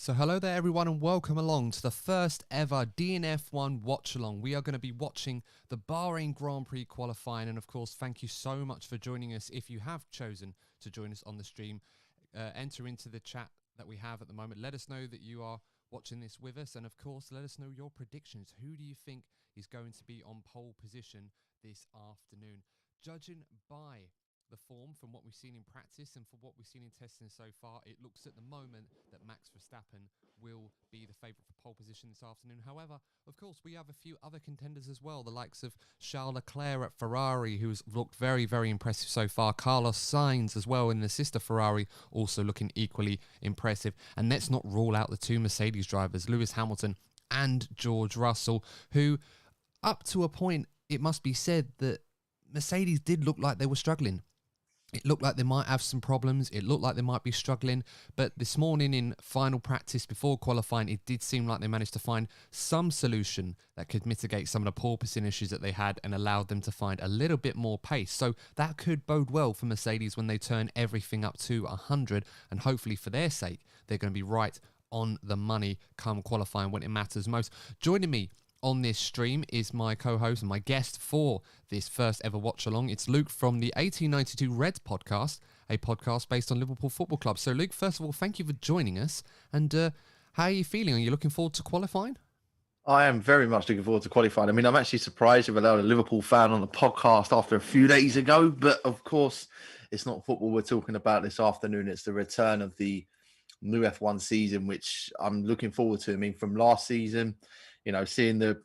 So hello there everyone and welcome along to the first ever DNF1 watch-along. We are going to be watching the Bahrain Grand Prix qualifying, and of course thank you so much for joining us. If you have chosen to join us on the stream, enter into the chat that we have at the moment. Let us know that you are watching this with us, and of course let us know your predictions. Who do you think is going to be on pole position this afternoon? Judging by the form from what we've seen in practice and from what we've seen in testing so far, it looks at the moment that Max Verstappen will be the favourite for pole position this afternoon. However, of course, we have a few other contenders as well, the likes of Charles Leclerc at Ferrari, who's looked very, very impressive so far. Carlos Sainz as well in the sister Ferrari, also looking equally impressive. And let's not rule out the two Mercedes drivers, Lewis Hamilton and George Russell, who, up to a point, it must be said that Mercedes did look like they were struggling. It looked like they might have some problems. It looked like they might be struggling. But this morning in final practice before qualifying, it did seem like they managed to find some solution that could mitigate some of the porpoising issues that they had and allowed them to find a little bit more pace. So that could bode well for Mercedes when they turn everything up to 100. And hopefully for their sake, they're going to be right on the money come qualifying when it matters most. Joining me on this stream is my co-host and my guest for this first ever watch along. It's Luke from the 1892 Reds podcast, a podcast based on Liverpool Football Club. So Luke, first of all, thank you for joining us. And how are you feeling? Are you looking forward to qualifying? I am very much looking forward to qualifying. I mean, I'm actually surprised we've allowed a Liverpool fan on the podcast after a few days ago, but of course, it's not football we're talking about this afternoon. It's the return of the new F1 season, which I'm looking forward to. I mean, from last season, you know, seeing a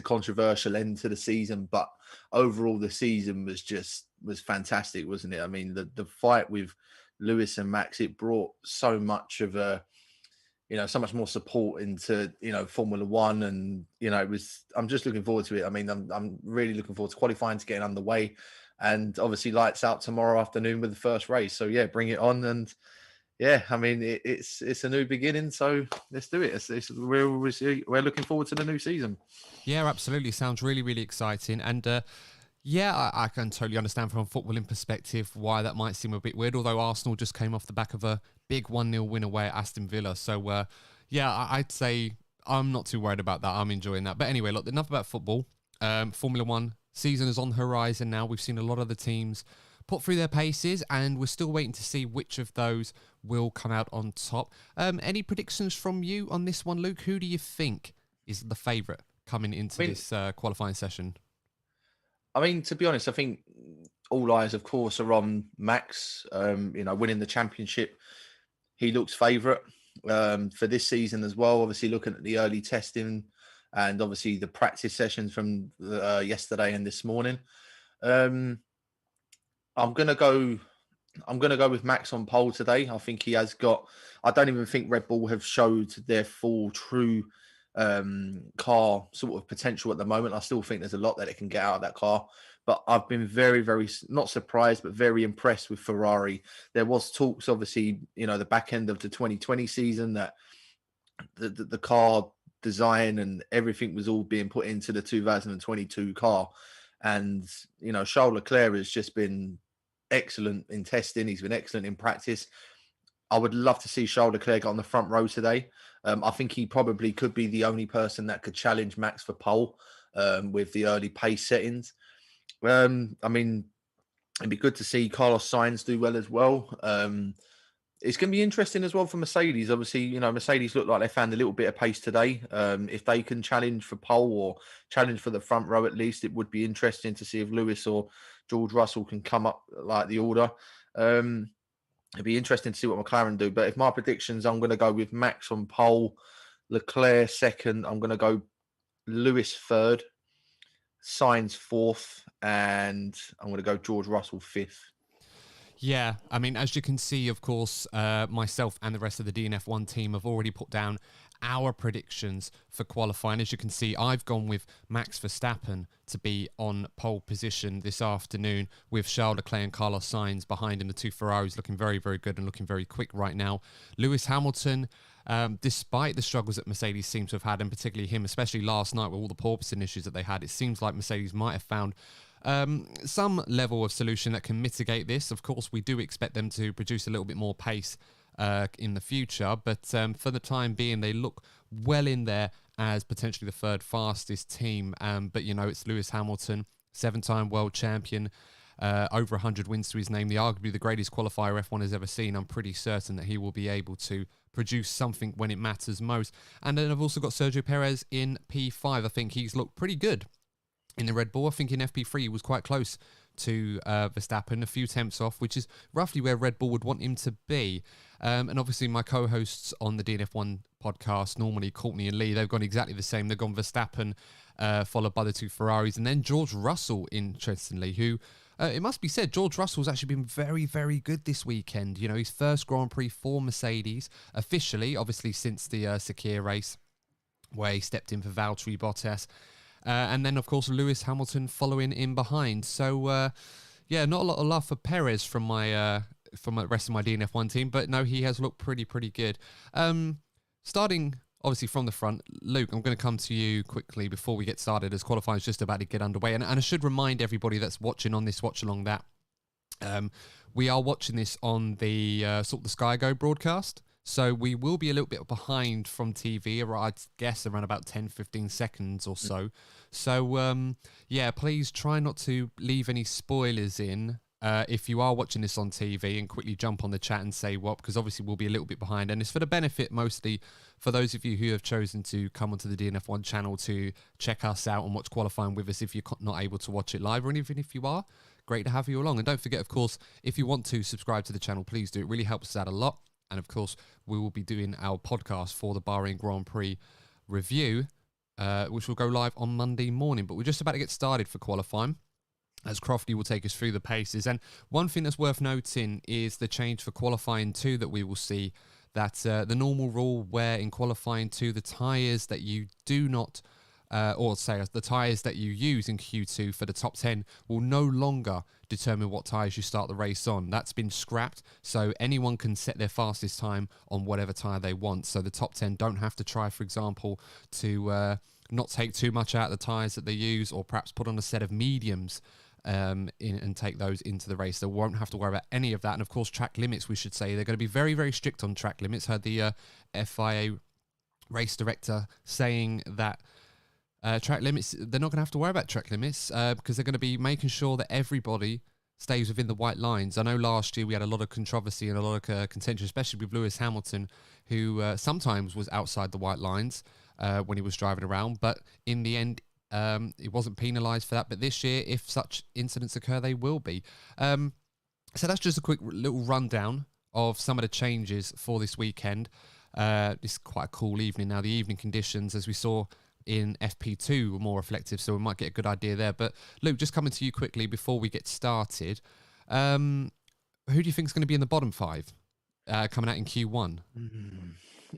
controversial end to the season, but overall the season was fantastic, wasn't it? I mean, the fight with Lewis and Max, it brought so much of so much more support into, Formula One, and, I'm just looking forward to it. I mean, I'm really looking forward to qualifying, to getting underway, and obviously lights out tomorrow afternoon with the first race. So yeah, bring it on. And yeah, I mean, it's a new beginning, so let's do it. We're looking forward to the new season. Yeah, absolutely. Sounds really, really exciting. And I can totally understand from a footballing perspective why that might seem a bit weird, although Arsenal just came off the back of a big 1-0 win away at Aston Villa. So, I'd say I'm not too worried about that. I'm enjoying that. But anyway, look, enough about football. Formula One season is on the horizon now. We've seen a lot of the teams put through their paces, and we're still waiting to see which of those will come out on top. Any predictions from you on this one, Luke? Who do you think is the favourite coming into this qualifying session? I mean, to be honest, I think all eyes, of course, are on Max, winning the championship. He looks favourite for this season as well. Obviously, looking at the early testing and obviously the practice sessions from yesterday and this morning. I'm gonna go with Max on pole today. I think he has got. I don't even think Red Bull have showed their full, true car sort of potential at the moment. I still think there's a lot that it can get out of that car. But I've been very, very not surprised, but very impressed with Ferrari. There was talks, obviously, the back end of the 2020 season that the car design and everything was all being put into the 2022 car. And, Charles Leclerc has just been excellent in testing. He's been excellent in practice. I would love to see Charles Leclerc get on the front row today. I think he probably could be the only person that could challenge Max for pole with the early pace settings. I mean, it'd be good to see Carlos Sainz do well as well. It's going to be interesting as well for Mercedes. Obviously, Mercedes look like they found a little bit of pace today. If they can challenge for pole or challenge for the front row, at least, it would be interesting to see if Lewis or George Russell can come up like the order. It'd be interesting to see what McLaren do. But if my predictions, I'm going to go with Max on pole, Leclerc second. I'm going to go Lewis third, Sainz fourth, and I'm going to go George Russell fifth. Yeah, I mean, as you can see, of course, myself and the rest of the DNF1 team have already put down our predictions for qualifying. As you can see, I've gone with Max Verstappen to be on pole position this afternoon, with Charles Leclerc and Carlos Sainz behind him. The two Ferraris looking very, very good and looking very quick right now. Lewis Hamilton, despite the struggles that Mercedes seem to have had, and particularly him, especially last night with all the porpoising issues that they had, it seems like Mercedes might have found some level of solution that can mitigate this. Of course, we do expect them to produce a little bit more pace in the future. But for the time being, they look well in there as potentially the third fastest team. But, you know, it's Lewis Hamilton, 7-time world champion, over 100 wins to his name, arguably the greatest qualifier F1 has ever seen. I'm pretty certain that he will be able to produce something when it matters most. And then I've also got Sergio Perez in P5. I think he's looked pretty good in the Red Bull. I think in FP3 he was quite close to Verstappen, a few tenths off, which is roughly where Red Bull would want him to be. And obviously my co-hosts on the DNF1 podcast, normally Courtney and Lee, they've gone exactly the same. They've gone Verstappen, followed by the two Ferraris, and then George Russell, interestingly, who... it must be said, George Russell's actually been very, very good this weekend. You know, his first Grand Prix for Mercedes, officially, obviously since the Sakir race, where he stepped in for Valtteri Bottas. And then, of course, Lewis Hamilton following in behind. So, yeah, not a lot of love for Perez from the rest of my DNF1 team, but no, he has looked pretty good. Starting... obviously from the front, Luke, I'm going to come to you quickly before we get started, as qualifying is just about to get underway. And I should remind everybody that's watching on this watch along that we are watching this on the sort of the Sky Go broadcast. So we will be a little bit behind from TV, or I'd guess around about 10-15 seconds or so. So, yeah, please try not to leave any spoilers in. If you are watching this on TV, and quickly jump on the chat and say what, because obviously we'll be a little bit behind, and it's for the benefit mostly for those of you who have chosen to come onto the DNF1 channel to check us out and watch qualifying with us if you're not able to watch it live, or even if you are, great to have you along. And don't forget, of course, if you want to subscribe to the channel, please do. It really helps us out a lot. And of course, we will be doing our podcast for the Bahrain Grand Prix review, which will go live on Monday morning. But we're just about to get started for qualifying, as Crofty will take us through the paces. And one thing that's worth noting is the change for qualifying 2 that we will see, that the normal rule where in qualifying 2, the tyres that you do not, or say the tyres that you use in Q2 for the top 10 will no longer determine what tyres you start the race on. That's been scrapped, so anyone can set their fastest time on whatever tyre they want. So the top 10 don't have to try, for example, to not take too much out of the tyres that they use, or perhaps put on a set of mediums and take those into the race. They won't have to worry about any of that. And of course, track limits, we should say, they're going to be very, very strict on track limits. Heard the FIA race director saying that track limits, they're not going to have to worry about track limits because they're going to be making sure that everybody stays within the white lines. I know last year we had a lot of controversy and a lot of contention, especially with Lewis Hamilton, who sometimes was outside the white lines when he was driving around, but in the end, he wasn't penalised for that. But this year, if such incidents occur, they will be. So that's just a quick little rundown of some of the changes for this weekend. It's quite a cool evening now. The evening conditions, as we saw in FP2, were more reflective, so we might get a good idea there. But Luke, just coming to you quickly before we get started, who do you think is going to be in the bottom 5 coming out in Q1?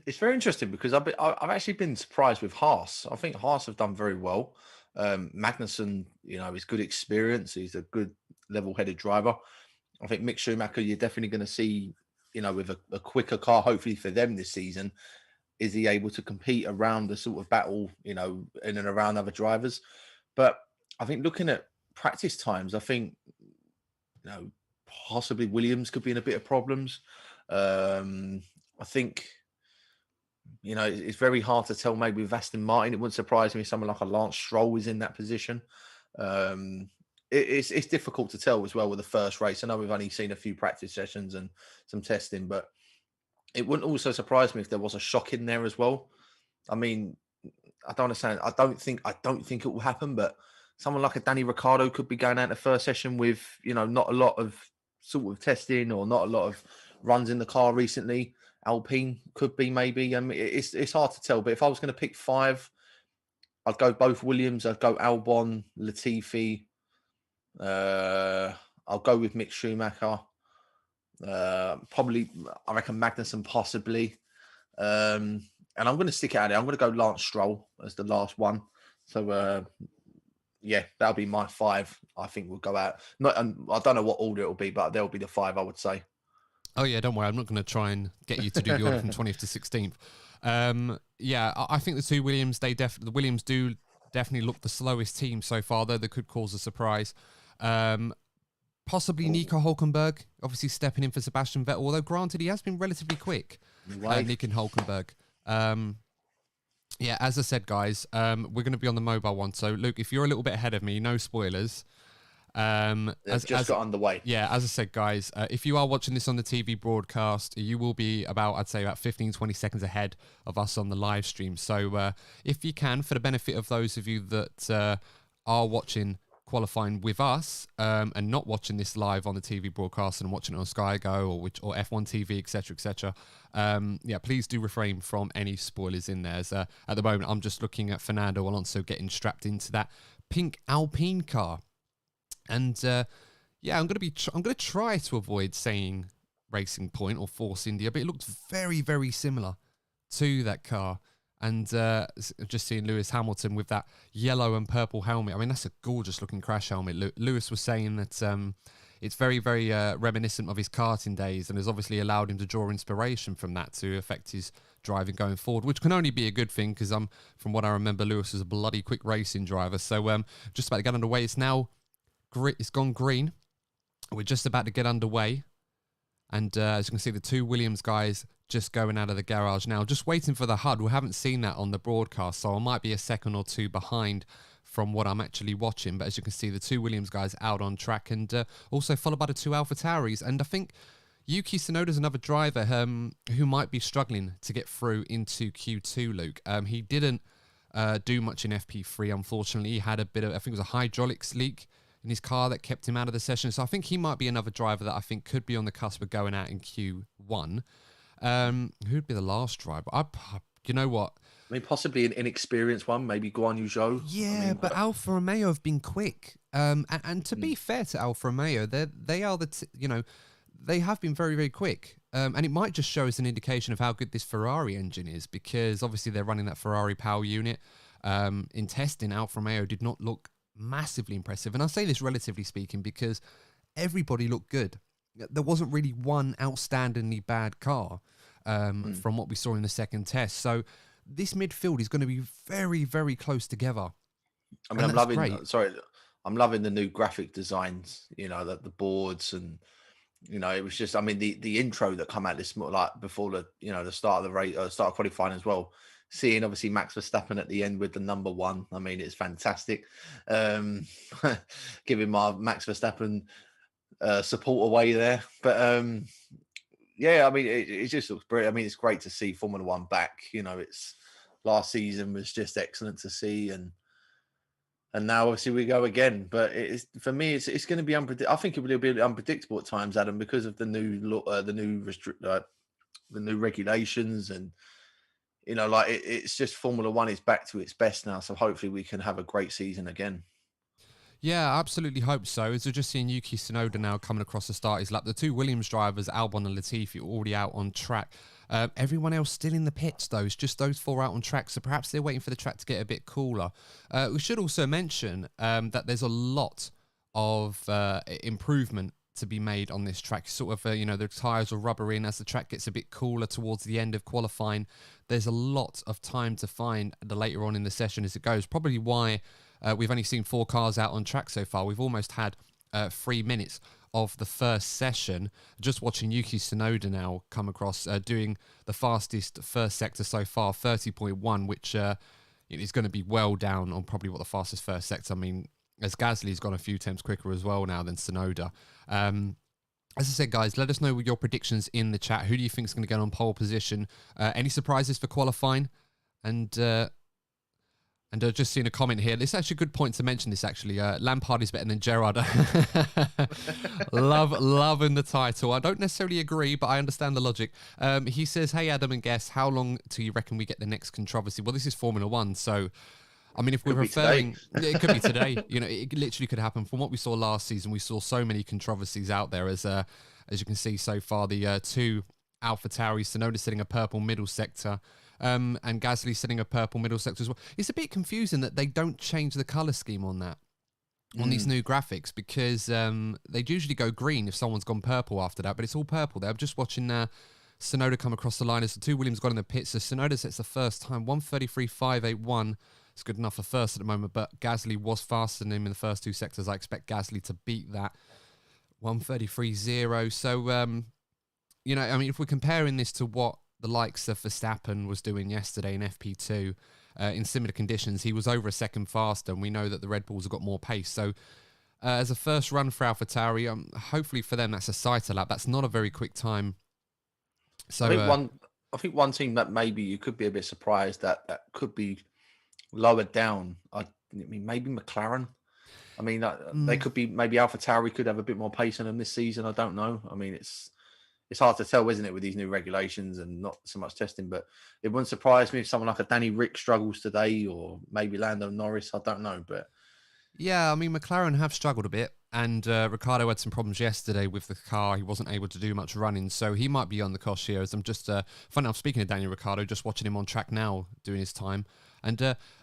It's very interesting because I've actually been surprised with Haas. I think Haas have done very well. Magnussen, you know, is good experience. He's a good level-headed driver. I think Mick Schumacher, you're definitely going to see, you know, with a quicker car, hopefully for them this season, is he able to compete around the sort of battle, you know, in and around other drivers. But I think looking at practice times, I think, you know, possibly Williams could be in a bit of problems. I think, you know, it's very hard to tell maybe with Aston Martin. It wouldn't surprise me if someone like a Lance Stroll is in that position. It's difficult to tell as well with the first race. I know we've only seen a few practice sessions and some testing, but it wouldn't also surprise me if there was a shock in there as well. I mean, I don't understand. I don't think it will happen, but someone like a Danny Ricciardo could be going out the first session with, you know, not a lot of sort of testing or not a lot of runs in the car recently. Alpine could be maybe. It's hard to tell, but if I was going to pick 5, I'd go both Williams. I'd go Albon, Latifi. I'll go with Mick Schumacher. Probably, I reckon Magnussen possibly. And I'm going to stick it out there. I'm going to go Lance Stroll as the last one. So, yeah, that'll be my 5. I think we'll go out. I don't know what order it'll be, but they'll be the 5, I would say. Oh, yeah, don't worry. I'm not going to try and get you to do the order from 20th to 16th. Yeah, I think the two Williams, the Williams do definitely look the slowest team so far, though they could cause a surprise. Possibly Nico Hulkenberg, obviously stepping in for Sebastian Vettel, although granted he has been relatively quick, Nico Hulkenberg. Yeah, as I said, guys, we're going to be on the mobile one. So, Luke, if you're a little bit ahead of me, no spoilers. They've just got underway. Yeah, as I said, guys, if you are watching this on the TV broadcast, you will be I'd say about 15, 20 seconds ahead of us on the live stream. So if you can, for the benefit of those of you that are watching qualifying with us and not watching this live on the TV broadcast and watching it on Sky Go or F1 TV, etc., yeah, please do refrain from any spoilers in there. As, at the moment, I'm just looking at Fernando Alonso getting strapped into that pink Alpine car. And yeah, I'm gonna try to avoid saying Racing Point or Force India, but it looked very, very similar to that car. And just seeing Lewis Hamilton with that yellow and purple helmet. I mean, that's a gorgeous looking crash helmet. Lewis was saying that it's very, very reminiscent of his karting days, and has obviously allowed him to draw inspiration from that to affect his driving going forward, which can only be a good thing because from what I remember, Lewis was a bloody quick racing driver. So just about to get underway. It's gone green. We're just about to get underway. And as you can see, the two Williams guys just going out of the garage now, just waiting for the HUD. We haven't seen that on the broadcast, so I might be a second or two behind from what I'm actually watching. But as you can see, the two Williams guys out on track, and also followed by the two AlphaTauris. And I think Yuki Tsunoda's another driver who might be struggling to get through into Q2, Luke. He didn't do much in FP3, unfortunately. He had a bit of, I think it was a hydraulics leak in his car that kept him out of the session. So I think he might be another driver that I think could be on the cusp of going out in Q1. Who'd be the last driver? You know what? I mean, possibly an inexperienced one, maybe Guan Yu Zhou. Yeah, but Alfa Romeo have been quick. And to be fair to Alfa Romeo, they are they have been very, very quick. And it might just show us an indication of how good this Ferrari engine is, because obviously they're running that Ferrari power unit. In testing, Alfa Romeo did not look massively impressive. And I say this relatively speaking because everybody looked good. There wasn't really one outstandingly bad car from what we saw in the second test. So this midfield is going to be very, very close together. I mean, I'm loving the new graphic designs, the boards, and it was just, I mean, the intro that come out this like before the start of the race, start of qualifying as well. Seeing obviously Max Verstappen at the end with the number 1, I mean, it's fantastic. Giving my Max Verstappen support away there, but yeah, I mean, it just looks brilliant. I mean, it's great to see Formula One back. It's last season was just excellent to see, and now obviously we go again. But for me, it's going to be unpredictable. I think it will be unpredictable at times, Adam, because of the new regulations, and it's just Formula One is back to its best now. So hopefully we can have a great season again. Yeah, absolutely hope so. As we're just seeing Yuki Tsunoda now coming across the starter's lap. The two Williams drivers, Albon and Latifi, are already out on track. Everyone else still in the pits, though. It's just those 4 out on track, so perhaps they're waiting for the track to get a bit cooler. We should also mention that there's a lot of improvement to be made on this track. Sort of, the tyres will rubber in as the track gets a bit cooler towards the end of qualifying. There's a lot of time to find the later on in the session as it goes. Probably why we've only seen 4 cars out on track so far. We've almost had 3 minutes of the first session. Just watching Yuki Tsunoda now come across, doing the fastest first sector so far, 30.1, which is going to be well down on probably what the fastest first sector. I mean, as Gasly's gone a few times quicker as well now than Tsunoda. As I said, guys, let us know your predictions in the chat. Who do you think is going to get on pole position? Any surprises for qualifying? And just seeing a comment here. This is actually a good point to mention this, actually. Lampard is better than Gerrard. Loving the title. I don't necessarily agree, but I understand the logic. He says, hey, Adam and Guess, how long do you reckon we get the next controversy? Well, this is Formula One, so... I mean, if we're referring... It could be today. It literally could happen. From what we saw last season, we saw so many controversies out there. As you can see so far, the two AlphaTauris, Tsunoda sitting a purple middle sector, and Gasly sitting a purple middle sector as well. It's a bit confusing that they don't change the colour scheme on that, on these new graphics, because they usually go green if someone's gone purple after that, but it's all purple there. I'm just watching Tsunoda come across the line as the two Williams got in the pits. So Tsunoda sets the first time, 1:33.581. It's good enough for first at the moment, but Gasly was faster than him in the first 2 sectors. I expect Gasly to beat that. 1:33.0. So, you know, I mean, if we're comparing this to what the likes of Verstappen was doing yesterday in FP2, in similar conditions, he was over a second faster, and we know that the Red Bulls have got more pace. So, as a first run for AlphaTauri, hopefully for them, that's a sighter lap. That's not a very quick time. So, I think one team that maybe you could be a bit surprised that could be lowered down. I mean, maybe McLaren. I mean, they could be, maybe AlphaTauri could have a bit more pace in them this season. I don't know. I mean, it's hard to tell, isn't it, with these new regulations and not so much testing. But it wouldn't surprise me if someone like a Danny Rick struggles today, or maybe Lando Norris. I don't know, but yeah, I mean, McLaren have struggled a bit, and Ricciardo had some problems yesterday with the car. He wasn't able to do much running, so he might be on the cost here. As I'm just, funny enough, speaking of Daniel Ricciardo, just watching him on track now doing his time. And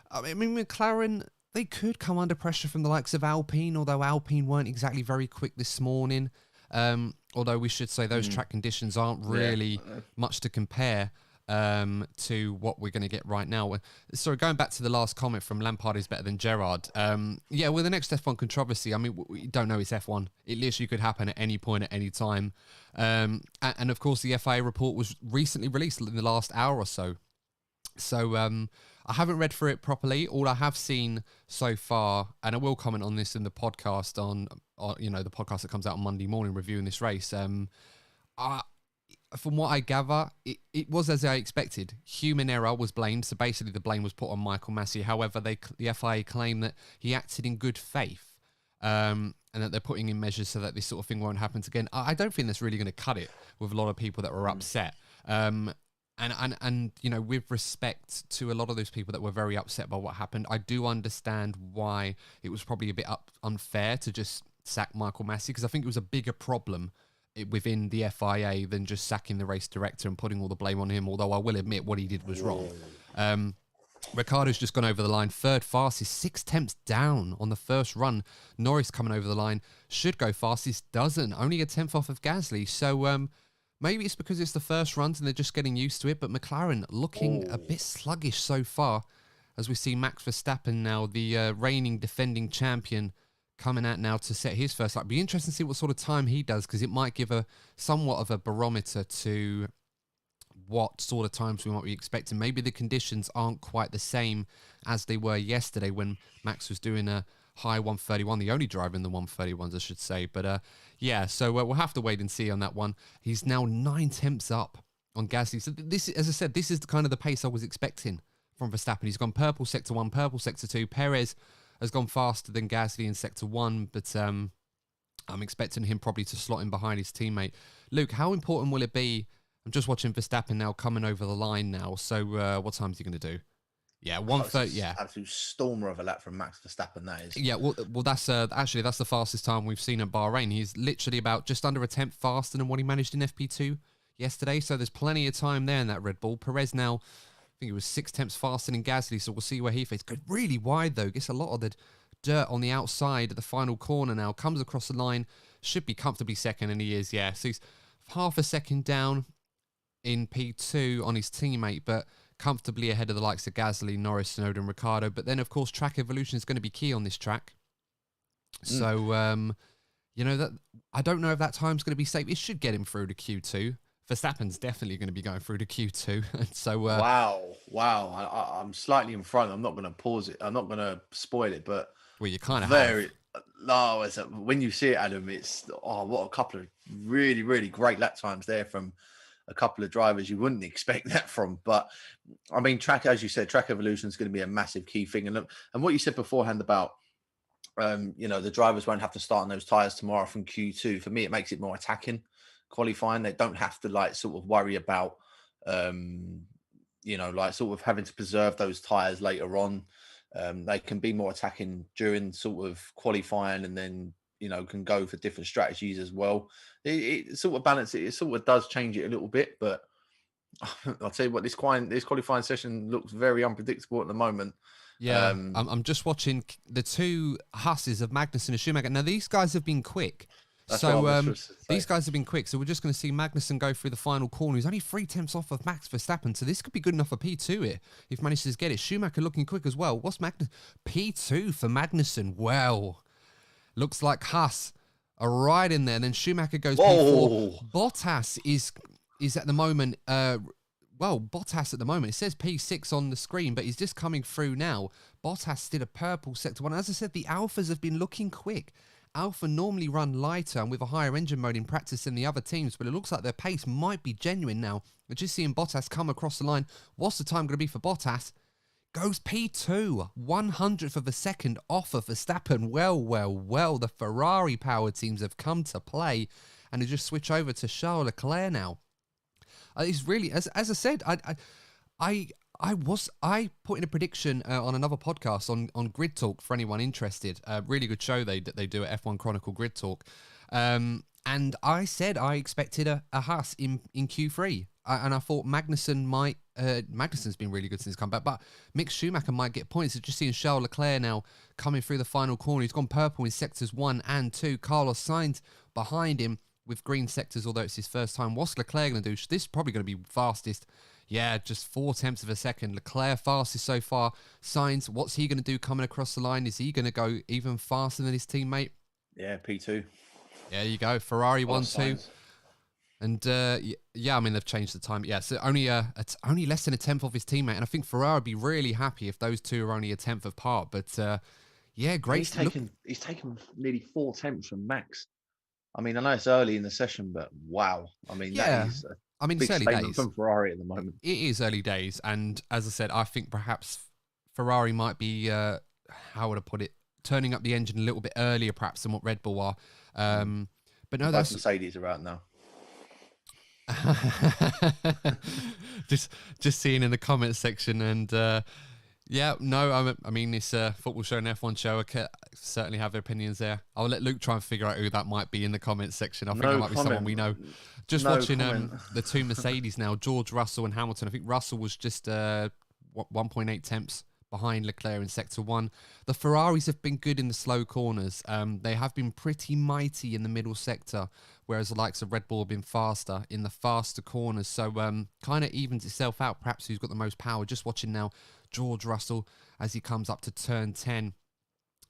I mean, McLaren, they could come under pressure from the likes of Alpine, although Alpine weren't exactly very quick this morning. Although we should say those track conditions aren't really much to compare to what we're going to get right now. Sorry, going back to the last comment from Lampard is better than Gerrard. Yeah, well, the next F1 controversy, I mean, we don't know, it's F1. It literally could happen at any point, at any time. And of course, the FIA report was recently released in the last hour or so. So I haven't read through it properly. All I have seen so far, and I will comment on this in the podcast on you know, the podcast that comes out on Monday morning reviewing this race. From what I gather, it was as I expected. Human error was blamed, so basically the blame was put on Michael Massey. However, the FIA claim that he acted in good faith, and that they're putting in measures so that this sort of thing won't happen again. I don't think that's really going to cut it with a lot of people that were upset. And you know, with respect to a lot of those people that were very upset by what happened, I do understand why it was probably a bit unfair to just sack Michael Massey, because I think it was a bigger problem within the FIA than just sacking the race director and putting all the blame on him, although I will admit what he did was wrong. Ricciardo's just gone over the line, third fastest, 6 tenths down on the first run. Norris coming over the line, should go fastest, doesn't, only a tenth off of Gasly. So maybe it's because it's the first runs and they're just getting used to it, but McLaren looking a bit sluggish so far, as we see Max Verstappen now, the reigning defending champion, coming out now to set his first lap. Be interesting to see what sort of time he does, because it might give a somewhat of a barometer to what sort of times we might be expecting. Maybe the conditions aren't quite the same as they were yesterday when Max was doing a high 131, the only driver in the 131s, I should say. But yeah, so we'll have to wait and see on that one. He's now 9 tenths up on Gasly. So this, as I said, this is kind of the pace I was expecting from Verstappen. He's gone purple sector 1, purple sector 2. Perez has gone faster than Gasly in sector 1, but I'm expecting him probably to slot in behind his teammate. Luke, how important will it be? I'm just watching Verstappen now coming over the line now. So what time is he going to do? Yeah, 1:30. Yeah, absolute stormer of a lap from Max Verstappen. That is. Yeah, well, that's actually that's the fastest time we've seen at Bahrain. He's literally about just under a tenth faster than what he managed in FP2 yesterday. So there's plenty of time there in that Red Bull. Perez now, I think it was 6 tenths faster than Gasly, so we'll see where he faces. Goes really wide, though. Gets a lot of the dirt on the outside of the final corner now. Comes across the line. Should be comfortably second, and he is, yeah. So he's half a second down in P2 on his teammate, but comfortably ahead of the likes of Gasly, Norris, Snowden, and Ricciardo. But then, of course, track evolution is going to be key on this track. So, you know, that I don't know if that time's going to be safe. It should get him through to Q2. Verstappen's definitely going to be going through to Q2. So wow. I'm slightly in front. I'm not going to pause it. I'm not going to spoil it, but well, you kind of very. No, when you see it, Adam, it's what a couple of really, really great lap times there from a couple of drivers you wouldn't expect that from. But I mean, as you said, track evolution is going to be a massive key thing. And what you said beforehand about you know, the drivers won't have to start on those tires tomorrow from Q2. For me, it makes it more attacking qualifying. They don't have to like sort of worry about you know, like sort of having to preserve those tires later on. They can be more attacking during sort of qualifying, and then, you know, can go for different strategies as well. It sort of balances it. It sort of does change it a little bit, but I'll tell you what, this qualifying session looks very unpredictable at the moment. Yeah, I'm just watching the two Husses of Magnussen and Schumacher. Now, these guys have been quick. These guys have been quick, so we're just going to see Magnussen go through the final corner. He's only 3 tenths off of Max Verstappen, so this could be good enough for P2 here if manages to get it. Schumacher looking quick as well. What's Magnussen? P2 for Magnussen. Well, looks like Haas are right in there. And then Schumacher goes Whoa. P4. Bottas is at the moment, Bottas at the moment, it says P6 on the screen, but he's just coming through now. Bottas did a purple sector 1. As I said, the Alphas have been looking quick. Alpha normally run lighter and with a higher engine mode in practice than the other teams, but it looks like their pace might be genuine now. We're just seeing Bottas come across the line. What's the time going to be for Bottas? Goes P2, 100th of a second off of Verstappen. Well, the Ferrari power teams have come to play, and they just switch over to Charles Leclerc now. It's really, as I said, I put in a prediction on another podcast on Grid Talk for anyone interested. Really good show they do at F1 Chronicle Grid Talk. And I said I expected a Haas in Q3. And I thought Magnussen might... Magnussen's been really good since come back, but Mick Schumacher might get points. It's just seeing Charles Leclerc now coming through the final corner. He's gone purple in sectors 1 and 2. Carlos Sainz behind him with green sectors, although it's his first time. What's Leclerc going to do? This is probably going to be fastest. Yeah, just 4/10 of a second. Leclerc fastest so far. Sainz, what's he going to do coming across the line? Is he going to go even faster than his teammate? Yeah, P2. There you go. Ferrari 1-2. And yeah, I mean, they've changed the time. Yeah, so it's only less than a 10th of his teammate. And I think Ferrari would be really happy if those two are only a 10th apart. But yeah, great. He's taken nearly 4/10 from Max. I mean, I know it's early in the session, but wow. I mean, yeah. that is It's early days from Ferrari at the moment. It is early days. And as I said, I think perhaps Ferrari might be, how would I put it, turning up the engine a little bit earlier perhaps than what Red Bull are. But no, that's... Mercedes are out now. just seeing in the comments section, and yeah, no, I mean, it's a football show and F1 show. I can certainly have their opinions there. I'll let Luke try and figure out who that might be in the comments section. I think it might be someone we know. Just watching the two Mercedes now, George Russell and Hamilton. I think Russell was just 1.8 tenths behind Leclerc in sector 1. The Ferraris have been good in the slow corners. They have been pretty mighty in the middle sector, whereas the likes of Red Bull have been faster in the faster corners. So kind of evens itself out, perhaps who's got the most power. Just watching now George Russell as he comes up to turn 10,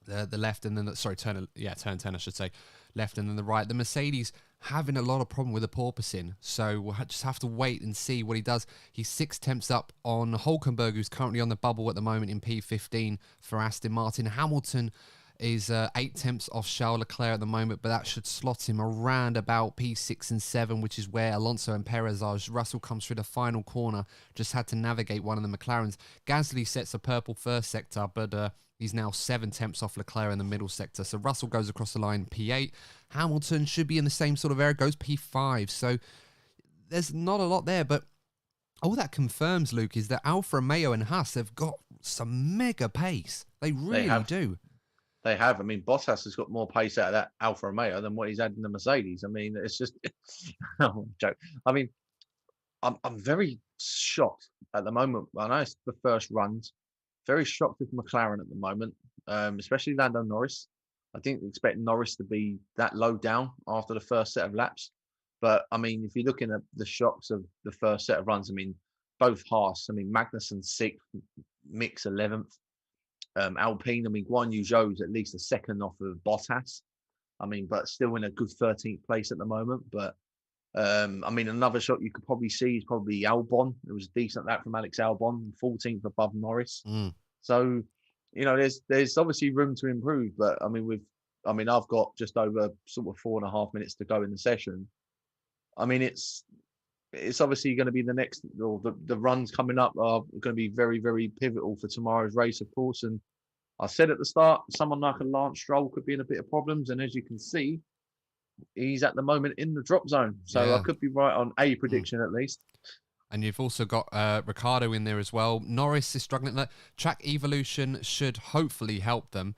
the left, and then turn 10 I should say, left and then the right. The Mercedes having a lot of problem with the porpoising, so we'll just have to wait and see what he does. He's 6 tenths up on Hulkenberg, who's currently on the bubble at the moment in P15 for Aston Martin. Hamilton is 8 tenths off Charles Leclerc at the moment, but that should slot him around about P6 and 7, which is where Alonso and Perez are. As Russell comes through the final corner, just had to navigate one of the McLarens. Gasly sets a purple first sector, but he's now 7 tenths off Leclerc in the middle sector. So Russell goes across the line P8. Hamilton should be in the same sort of area, goes P5. So there's not a lot there, but all that confirms, Luke, is that Alfa Romeo and Haas have got some mega pace. They really do. They have. I mean, Bottas has got more pace out of that Alfa Romeo than what he's had in the Mercedes. I mean, it's just joke. I mean, I'm very shocked at the moment. I know it's the first runs. Very shocked with McLaren at the moment, especially Lando Norris. I didn't expect Norris to be that low down after the first set of laps. But, I mean, if you're looking at the shocks of the first set of runs, I mean, both Haas, I mean, Magnussen 6th, Mick's 11th. Alpine, I mean, Guan Yu Zhou's at least a second off of Bottas. I mean, but still in a good 13th place at the moment. But, I mean, another shot you could probably see is probably Albon. It was a decent lap from Alex Albon, 14th above Norris. So, you know, there's obviously room to improve. But, I mean, I've got just over sort of 4.5 minutes to go in the session. I mean, it's obviously going to be the next, or the runs coming up are going to be very, very pivotal for tomorrow's race, of course. And I said at the start, someone like a Lance Stroll could be in a bit of problems. And as you can see, he's at the moment in the drop zone. So I could be right on a prediction at least. And you've also got Ricciardo in there as well. Norris is struggling. Track evolution should hopefully help them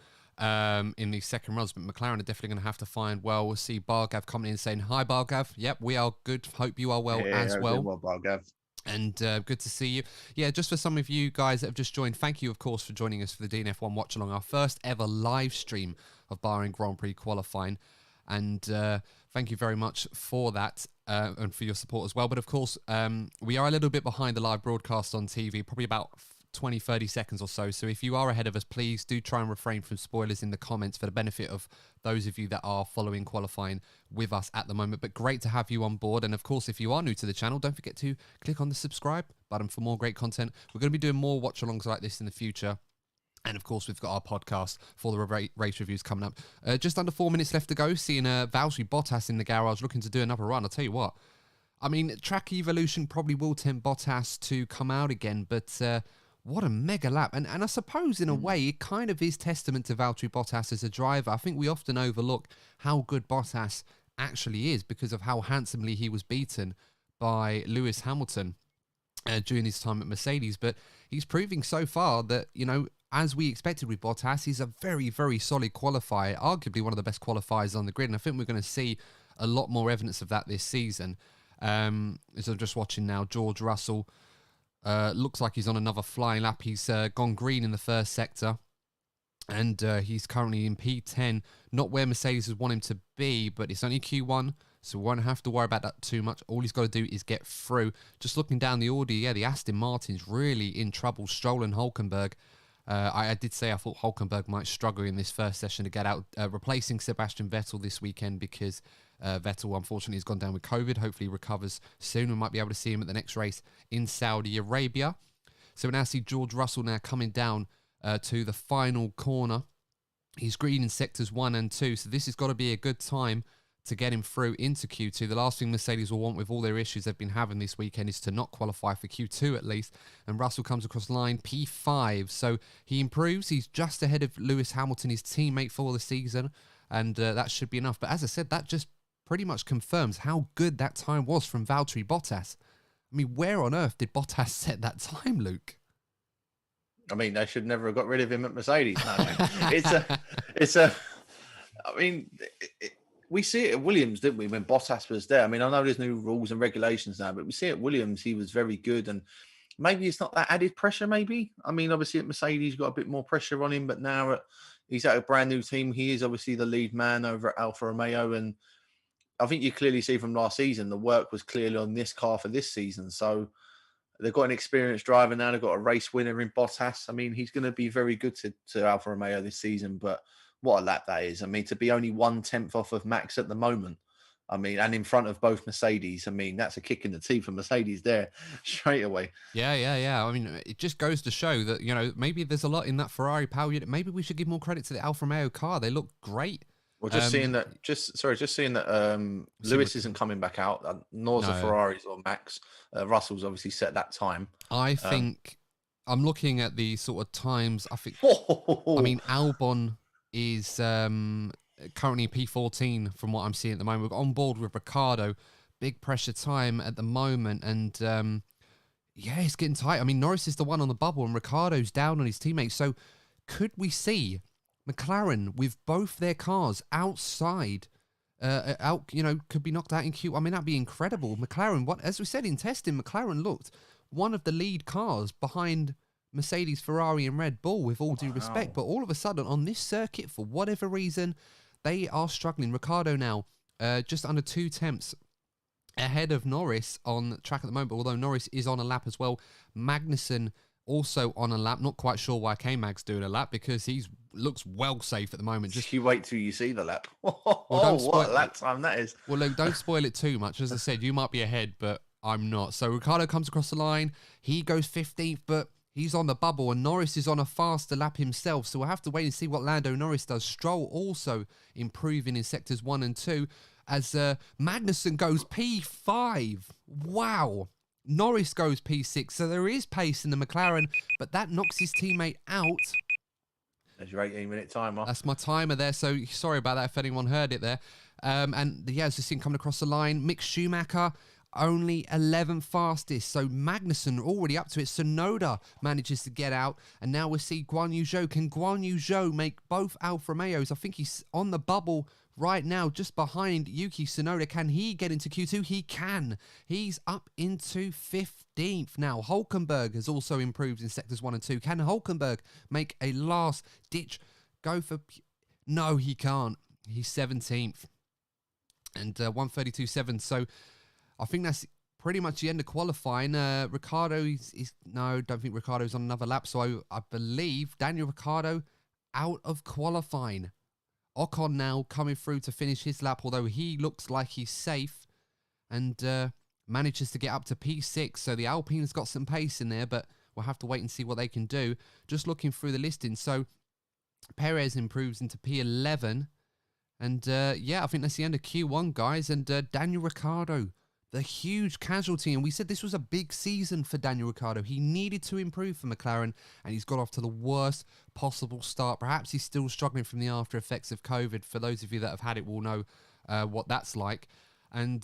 in these second runs, but McLaren are definitely going to have to find well. We'll see Bargav coming in saying, "Hi, Bargav. Yep, we are good. Hope you are well as well." Well, Bargav. And good to see you. Yeah, just for some of you guys that have just joined, thank you, of course, for joining us for the DNF1 Watchalong, our first ever live stream of Bahrain Grand Prix qualifying. And thank you very much for that and for your support as well. But of course, we are a little bit behind the live broadcast on TV, probably about 20, 30 seconds or so. So if you are ahead of us, please do try and refrain from spoilers in the comments for the benefit of those of you that are following qualifying with us at the moment. But great to have you on board. And of course, if you are new to the channel, don't forget to click on the subscribe button for more great content. We're going to be doing more watch-alongs like this in the future. And of course, we've got our podcast for the race reviews coming up. Just under 4 minutes left to go. Seeing Valtteri Bottas in the garage looking to do another run. I'll tell you what. I mean, track evolution probably will tempt Bottas to come out again, but what a mega lap. And I suppose in a way, it kind of is testament to Valtteri Bottas as a driver. I think we often overlook how good Bottas actually is because of how handsomely he was beaten by Lewis Hamilton during his time at Mercedes. But he's proving so far that, you know, as we expected with Bottas, he's a very, very solid qualifier, arguably one of the best qualifiers on the grid. And I think we're going to see a lot more evidence of that this season. As I'm just watching now, George Russell looks like he's on another flying lap. He's gone green in the first sector, and he's currently in P10. Not where Mercedes would want him to be, but it's only Q1, so we won't have to worry about that too much. All he's got to do is get through. Just looking down the order, yeah, the Aston Martin's really in trouble. Stroll and Hülkenberg. I did say I thought Hülkenberg might struggle in this first session to get out, replacing Sebastian Vettel this weekend because Vettel, unfortunately, has gone down with COVID. Hopefully he recovers soon. We might be able to see him at the next race in Saudi Arabia. So we now see George Russell now coming down to the final corner. He's green in sectors 1 and 2, so this has got to be a good time to get him through into Q2. The last thing Mercedes will want with all their issues they've been having this weekend is to not qualify for Q2 at least. And Russell comes across the line P5. So he improves. He's just ahead of Lewis Hamilton, his teammate for the season. And that should be enough. But as I said, that just pretty much confirms how good that time was from Valtteri Bottas. I mean, where on earth did Bottas set that time, Luke? I mean, they should never have got rid of him at Mercedes. We see it at Williams, didn't we, when Bottas was there? I mean, I know there's new rules and regulations now, but we see at Williams, he was very good. And maybe it's not that added pressure, maybe. I mean, obviously at Mercedes, got a bit more pressure on him, but now he's at a brand new team. He is obviously the lead man over at Alfa Romeo. And I think you clearly see from last season, the work was clearly on this car for this season. So they've got an experienced driver now. They've got a race winner in Bottas. I mean, he's going to be very good to Alfa Romeo this season, but what a lap that is. I mean, to be only 1/10 off of Max at the moment, I mean, and in front of both Mercedes, I mean, that's a kick in the teeth for Mercedes there straight away. Yeah. I mean, it just goes to show that, you know, maybe there's a lot in that Ferrari power unit. Maybe we should give more credit to the Alfa Romeo car. They look great. Well, just seeing that Lewis isn't coming back out, nor the Ferraris or Max. Russell's obviously set that time. I think I'm looking at the sort of times. I think, I mean, Albon is currently P14 from what I'm seeing at the moment. We're on board with Ricciardo. Big pressure time at the moment. And yeah, it's getting tight. I mean, Norris is the one on the bubble and Ricciardo's down on his teammates. So could we see McLaren with both their cars outside, could be knocked out in Q? I mean, that'd be incredible. McLaren, as we said in testing, McLaren looked one of the lead cars behind Mercedes, Ferrari and Red Bull, with all due respect. But all of a sudden on this circuit, for whatever reason, they are struggling. Ricciardo now just under 2 tenths ahead of Norris on track at the moment, although Norris is on a lap as well. Magnussen also on a lap. Not quite sure why K-Mag's doing a lap, because he looks well safe at the moment. Just you wait till you see the lap. What a lap time that is. Well, look, don't spoil it too much. As I said, you might be ahead, but I'm not. So Ricciardo comes across the line. He goes 15th, but he's on the bubble, and Norris is on a faster lap himself. So we'll have to wait and see what Lando Norris does. Stroll also improving in sectors 1 and 2 as Magnussen goes P5. Wow. Norris goes P6. So there is pace in the McLaren, but that knocks his teammate out. There's your 18-minute timer. That's my timer there. So sorry about that if anyone heard it there. And yeah, as you see him coming across the line, Mick Schumacher only 11th fastest. So Magnussen already up to it. Tsunoda manages to get out. And now we'll see Guan Yu Zhou. Can Guan Yu Zhou make both Alfa Romeos? I think he's on the bubble right now, just behind Yuki Tsunoda. Can he get into Q2? He can. He's up into 15th now. Hülkenberg has also improved in sectors 1 and 2. Can Hülkenberg make a last ditch go for... No, he can't. He's 17th. And 132.7. So I think that's pretty much the end of qualifying. Ricciardo is no, don't think Ricciardo's on another lap. So I believe Daniel Ricciardo out of qualifying. Ocon now coming through to finish his lap, although he looks like he's safe and manages to get up to P6. So the Alpine's got some pace in there, but we'll have to wait and see what they can do. Just looking through the listing. So Perez improves into P11. And yeah, I think that's the end of Q1, guys. And Daniel Ricciardo, the huge casualty. And we said this was a big season for Daniel Ricciardo. He needed to improve for McLaren, and he's got off to the worst possible start. Perhaps he's still struggling from the after effects of COVID. For those of you that have had it will know what that's like. And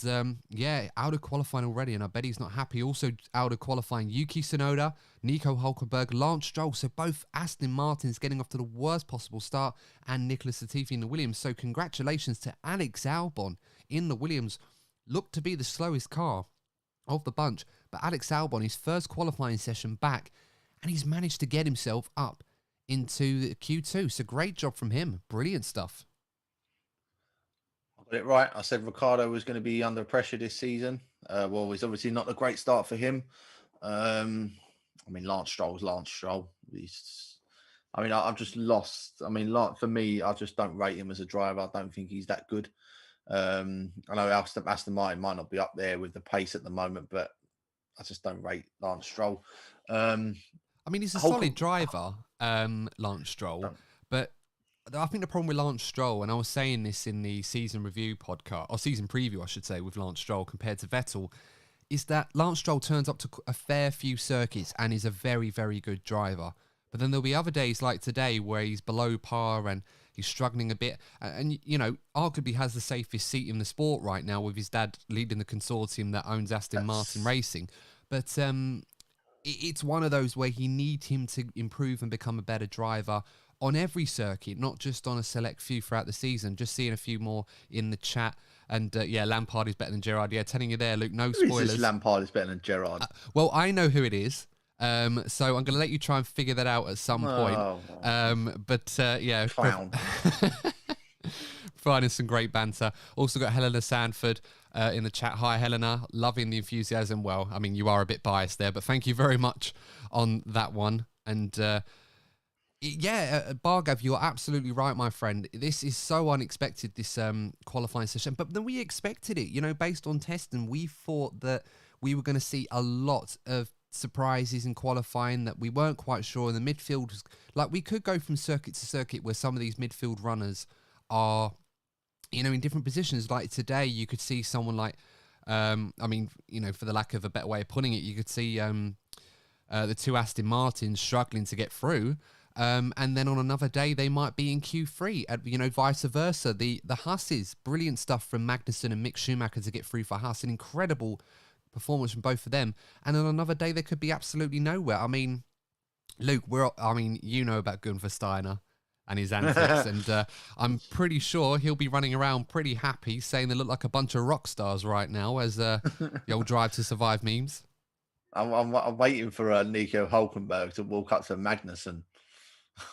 yeah, out of qualifying already, and I bet he's not happy. Also out of qualifying, Yuki Tsunoda, Nico Hulkenberg, Lance Stroll. So both Aston Martins getting off to the worst possible start, and Nicholas Latifi in the Williams. So congratulations to Alex Albon in the Williams. Looked to be the slowest car of the bunch, but Alex Albon, his first qualifying session back, and he's managed to get himself up into the Q2. So great job from him. Brilliant stuff. Got it right. I said Ricciardo was going to be under pressure this season. Well, it's obviously not a great start for him. I mean, Lance Stroll's Lance Stroll. I'm just lost. I mean, like for me, I just don't rate him as a driver. I don't think he's that good. I know Aston Martin might not be up there with the pace at the moment, but I just don't rate Lance Stroll. I mean, he's a solid driver, Lance Stroll, but I think the problem with Lance Stroll, and I was saying this in the season review podcast, or season preview, I should say, with Lance Stroll compared to Vettel, is that Lance Stroll turns up to a fair few circuits and is a very, very good driver. But then there'll be other days like today where he's below par and he's struggling a bit. And, you know, arguably has the safest seat in the sport right now with his dad leading the consortium that owns Aston Martin Racing. But it's one of those where you need him to improve and become a better driver on every circuit, not just on a select few throughout the season. Just seeing a few more in the chat. And yeah, Lampard is better than Gerrard. Yeah, telling you there, Luke, no spoilers. Who is this Lampard is better than Gerrard? Well, I know who it is. So I'm going to let you try and figure that out at some point. Yeah. Clown. Finding some great banter. Also got Helena Sanford in the chat. Hi, Helena. Loving the enthusiasm. Well, I mean, you are a bit biased there, but thank you very much on that one. And yeah, Bargav, you're absolutely right, my friend. This is so unexpected, this qualifying session. But then we expected it, you know, based on testing. We thought that we were going to see a lot of surprises in qualifying that we weren't quite sure. In the midfield, like we could go from circuit to circuit where some of these midfield runners are, you know, in different positions. Like today, you could see someone like, I mean, you know, for the lack of a better way of putting it, you could see the two Aston Martins struggling to get through. And then on another day, they might be in Q3, you know, vice versa. The Hasses, brilliant stuff from Magnussen and Mick Schumacher to get through for Haas. An incredible performance from both of them. And on another day, they could be absolutely nowhere. I mean, Luke, you know about Gunther Steiner and his antics. And I'm pretty sure he'll be running around pretty happy, saying they look like a bunch of rock stars right now as the old Drive to Survive memes. I'm waiting for Nico Hulkenberg to walk up to Magnussen.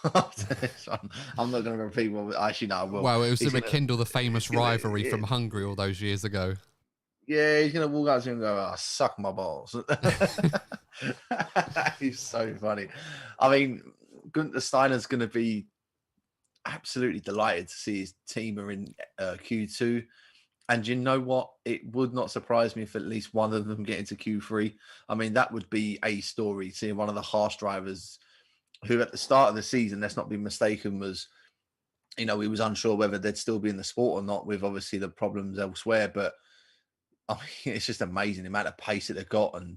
I'm not going to repeat what. Actually, no, I will. Well, it was to rekindle the famous rivalry from Hungary all those years ago. Yeah, he's going to walk out to him and go, "Oh, suck my balls." He's so funny. I mean, Gunther Steiner's going to be absolutely delighted to see his team are in Q2. And you know what? It would not surprise me if at least one of them get into Q3. I mean, that would be a story, seeing one of the Haas drivers who at the start of the season, let's not be mistaken, was, you know, he was unsure whether they'd still be in the sport or not with obviously the problems elsewhere. But I mean, it's just amazing the amount of pace that they've got. And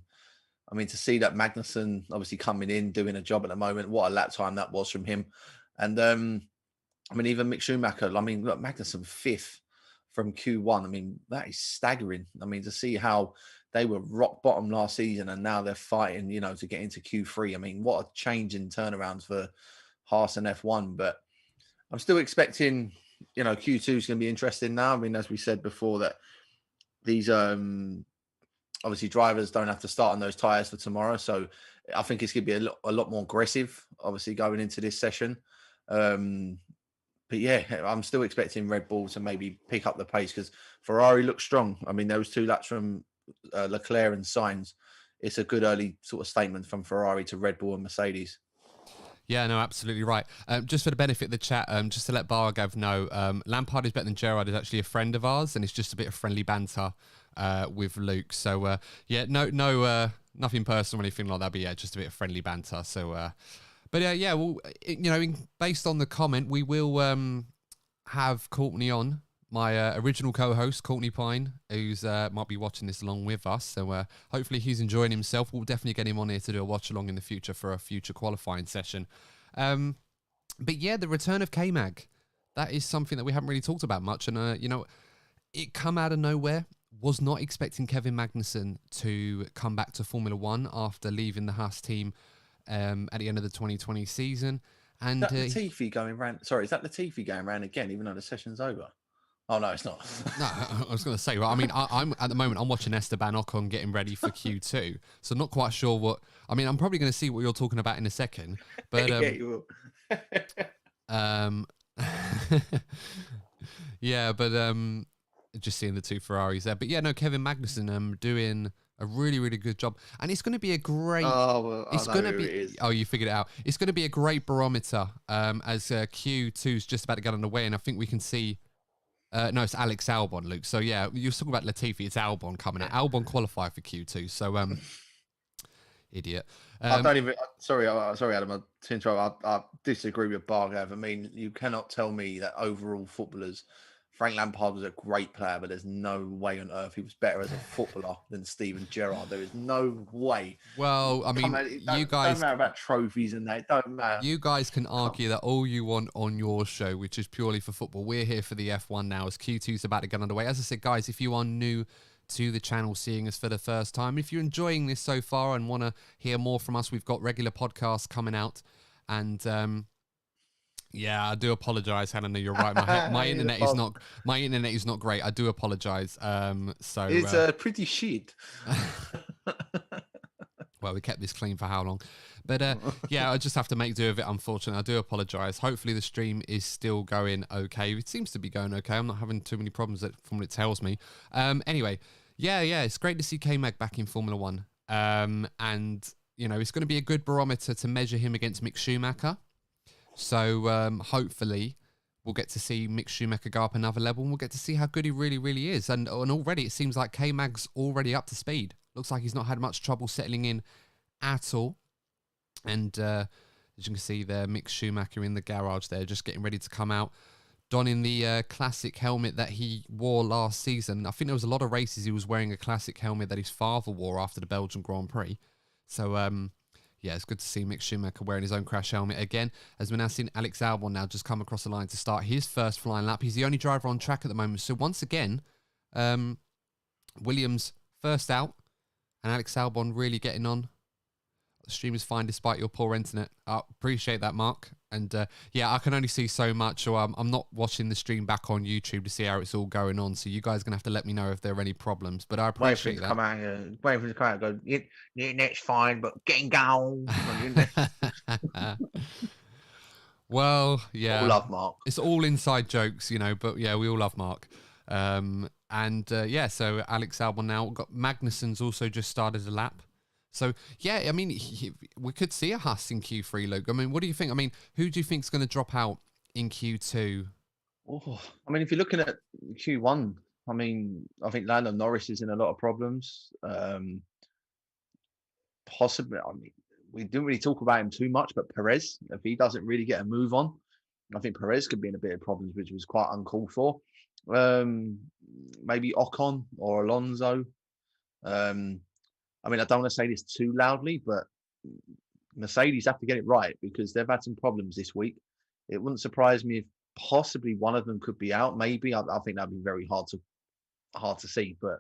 I mean, to see that Magnussen obviously coming in, doing a job at the moment, what a lap time that was from him. And I mean, even Mick Schumacher, I mean, look, Magnussen 5th from Q1. I mean, that is staggering. I mean, to see how they were rock bottom last season and now they're fighting, you know, to get into Q3. I mean, what a change in turnarounds for Haas and F1. But I'm still expecting, you know, Q2 is going to be interesting now. I mean, as we said before, that these obviously drivers don't have to start on those tyres for tomorrow. So I think it's going to be a lot more aggressive, obviously, going into this session. But yeah, I'm still expecting Red Bull to maybe pick up the pace because Ferrari looks strong. I mean, those 2 laps from Leclerc and Sainz, it's a good early sort of statement from Ferrari to Red Bull and Mercedes. Yeah, no, absolutely right. Just for the benefit of the chat, just to let Bargav know, Lampard is better than Gerrard is actually a friend of ours, and it's just a bit of friendly banter with Luke. So yeah, no, nothing personal or anything like that. But yeah, just a bit of friendly banter. So, but yeah, well, based on the comment, we will have Courtney on. My original co-host, Courtney Pine, who's might be watching this along with us. So hopefully he's enjoying himself. We'll definitely get him on here to do a watch-along in the future for a future qualifying session. But yeah, the return of K-Mag. That is something that we haven't really talked about much. And, it come out of nowhere. Was not expecting Kevin Magnussen to come back to Formula One after leaving the Haas team at the end of the 2020 season. And is that Latifi going round? Sorry, is that Latifi going round again, even though the session's over? Oh no, it's not. No, I was going to say. Well, I mean, I'm at the moment. I'm watching Esteban Ocon getting ready for Q2, so not quite sure what. I mean, I'm probably going to see what you're talking about in a second. But yeah, you will. Yeah, but just seeing the two Ferraris there. But yeah, no, Kevin Magnussen doing a really, really good job, and it's going to be a great. Oh, well, it's going to be. Oh, you figured it out. It's going to be a great barometer as Q2 is just about to get underway, and I think we can see. No, it's Alex Albon, Luke. So yeah, you were talking about Latifi. It's Albon coming out. Albon qualified for Q2. So idiot. I don't even. Sorry, Adam. To interrupt, I disagree with Bargav. I mean, you cannot tell me that overall footballers. Frank Lampard was a great player, but there's no way on earth he was better as a footballer than Steven Gerrard. There is no way. Well, I mean, you guys don't matter about trophies and that. It don't matter. You guys can argue that all you want on your show, which is purely for football. We're here for the F1 now, as Q2 is about to get underway. As I said, guys, if you are new to the channel, seeing us for the first time, if you're enjoying this so far and want to hear more from us, we've got regular podcasts coming out, and yeah, I do apologise, Hannah. You're right. My internet is not. My internet is not great. I do apologise. So it's pretty shit. Well, we kept this clean for how long? But yeah, I just have to make do of it. Unfortunately, I do apologise. Hopefully, the stream is still going okay. It seems to be going okay. I'm not having too many problems from what it tells me. Anyway, yeah, it's great to see K-Mag back in Formula One. And it's going to be a good barometer to measure him against Mick Schumacher. So hopefully we'll get to see Mick Schumacher go up another level, and we'll get to see how good he really, really is. And already it seems like K-Mag's already up to speed. Looks like he's not had much trouble settling in at all. And as you can see there, Mick Schumacher in the garage there, just getting ready to come out, donning the classic helmet that he wore last season. I think there was a lot of races he was wearing a classic helmet that his father wore after the Belgian Grand Prix. So yeah, it's good to see Mick Schumacher wearing his own crash helmet again, as we're now seeing Alex Albon now just come across the line to start his first flying lap. He's the only driver on track at the moment. So once again, Williams first out, and Alex Albon really getting on. The stream is fine despite your poor internet. I appreciate that, Mark. And yeah, I can only see so much, so I'm not watching the stream back on YouTube to see how it's all going on. So you guys are going to have to let me know if there are any problems. But I appreciate that. Wait for it to come out and go, the internet's fine, but getting going. Well, yeah. We all love Mark. It's all inside jokes, but yeah, we all love Mark. Yeah, so Alex Albon now. Got Magnussen's also just started a lap. So, yeah, I mean, we could see a Haas in Q3, Luke. I mean, what do you think? I mean, who do you think is going to drop out in Q2? Oh, I mean, if you're looking at Q1, I mean, I think Lando Norris is in a lot of problems. Possibly, I mean, we didn't really talk about him too much, but Perez, if he doesn't really get a move on, I think Perez could be in a bit of problems, which was quite uncalled for. Maybe Ocon or Alonso. I mean, I don't want to say this too loudly, but Mercedes have to get it right because they've had some problems this week. It wouldn't surprise me if possibly one of them could be out. Maybe I think that'd be very hard to see. But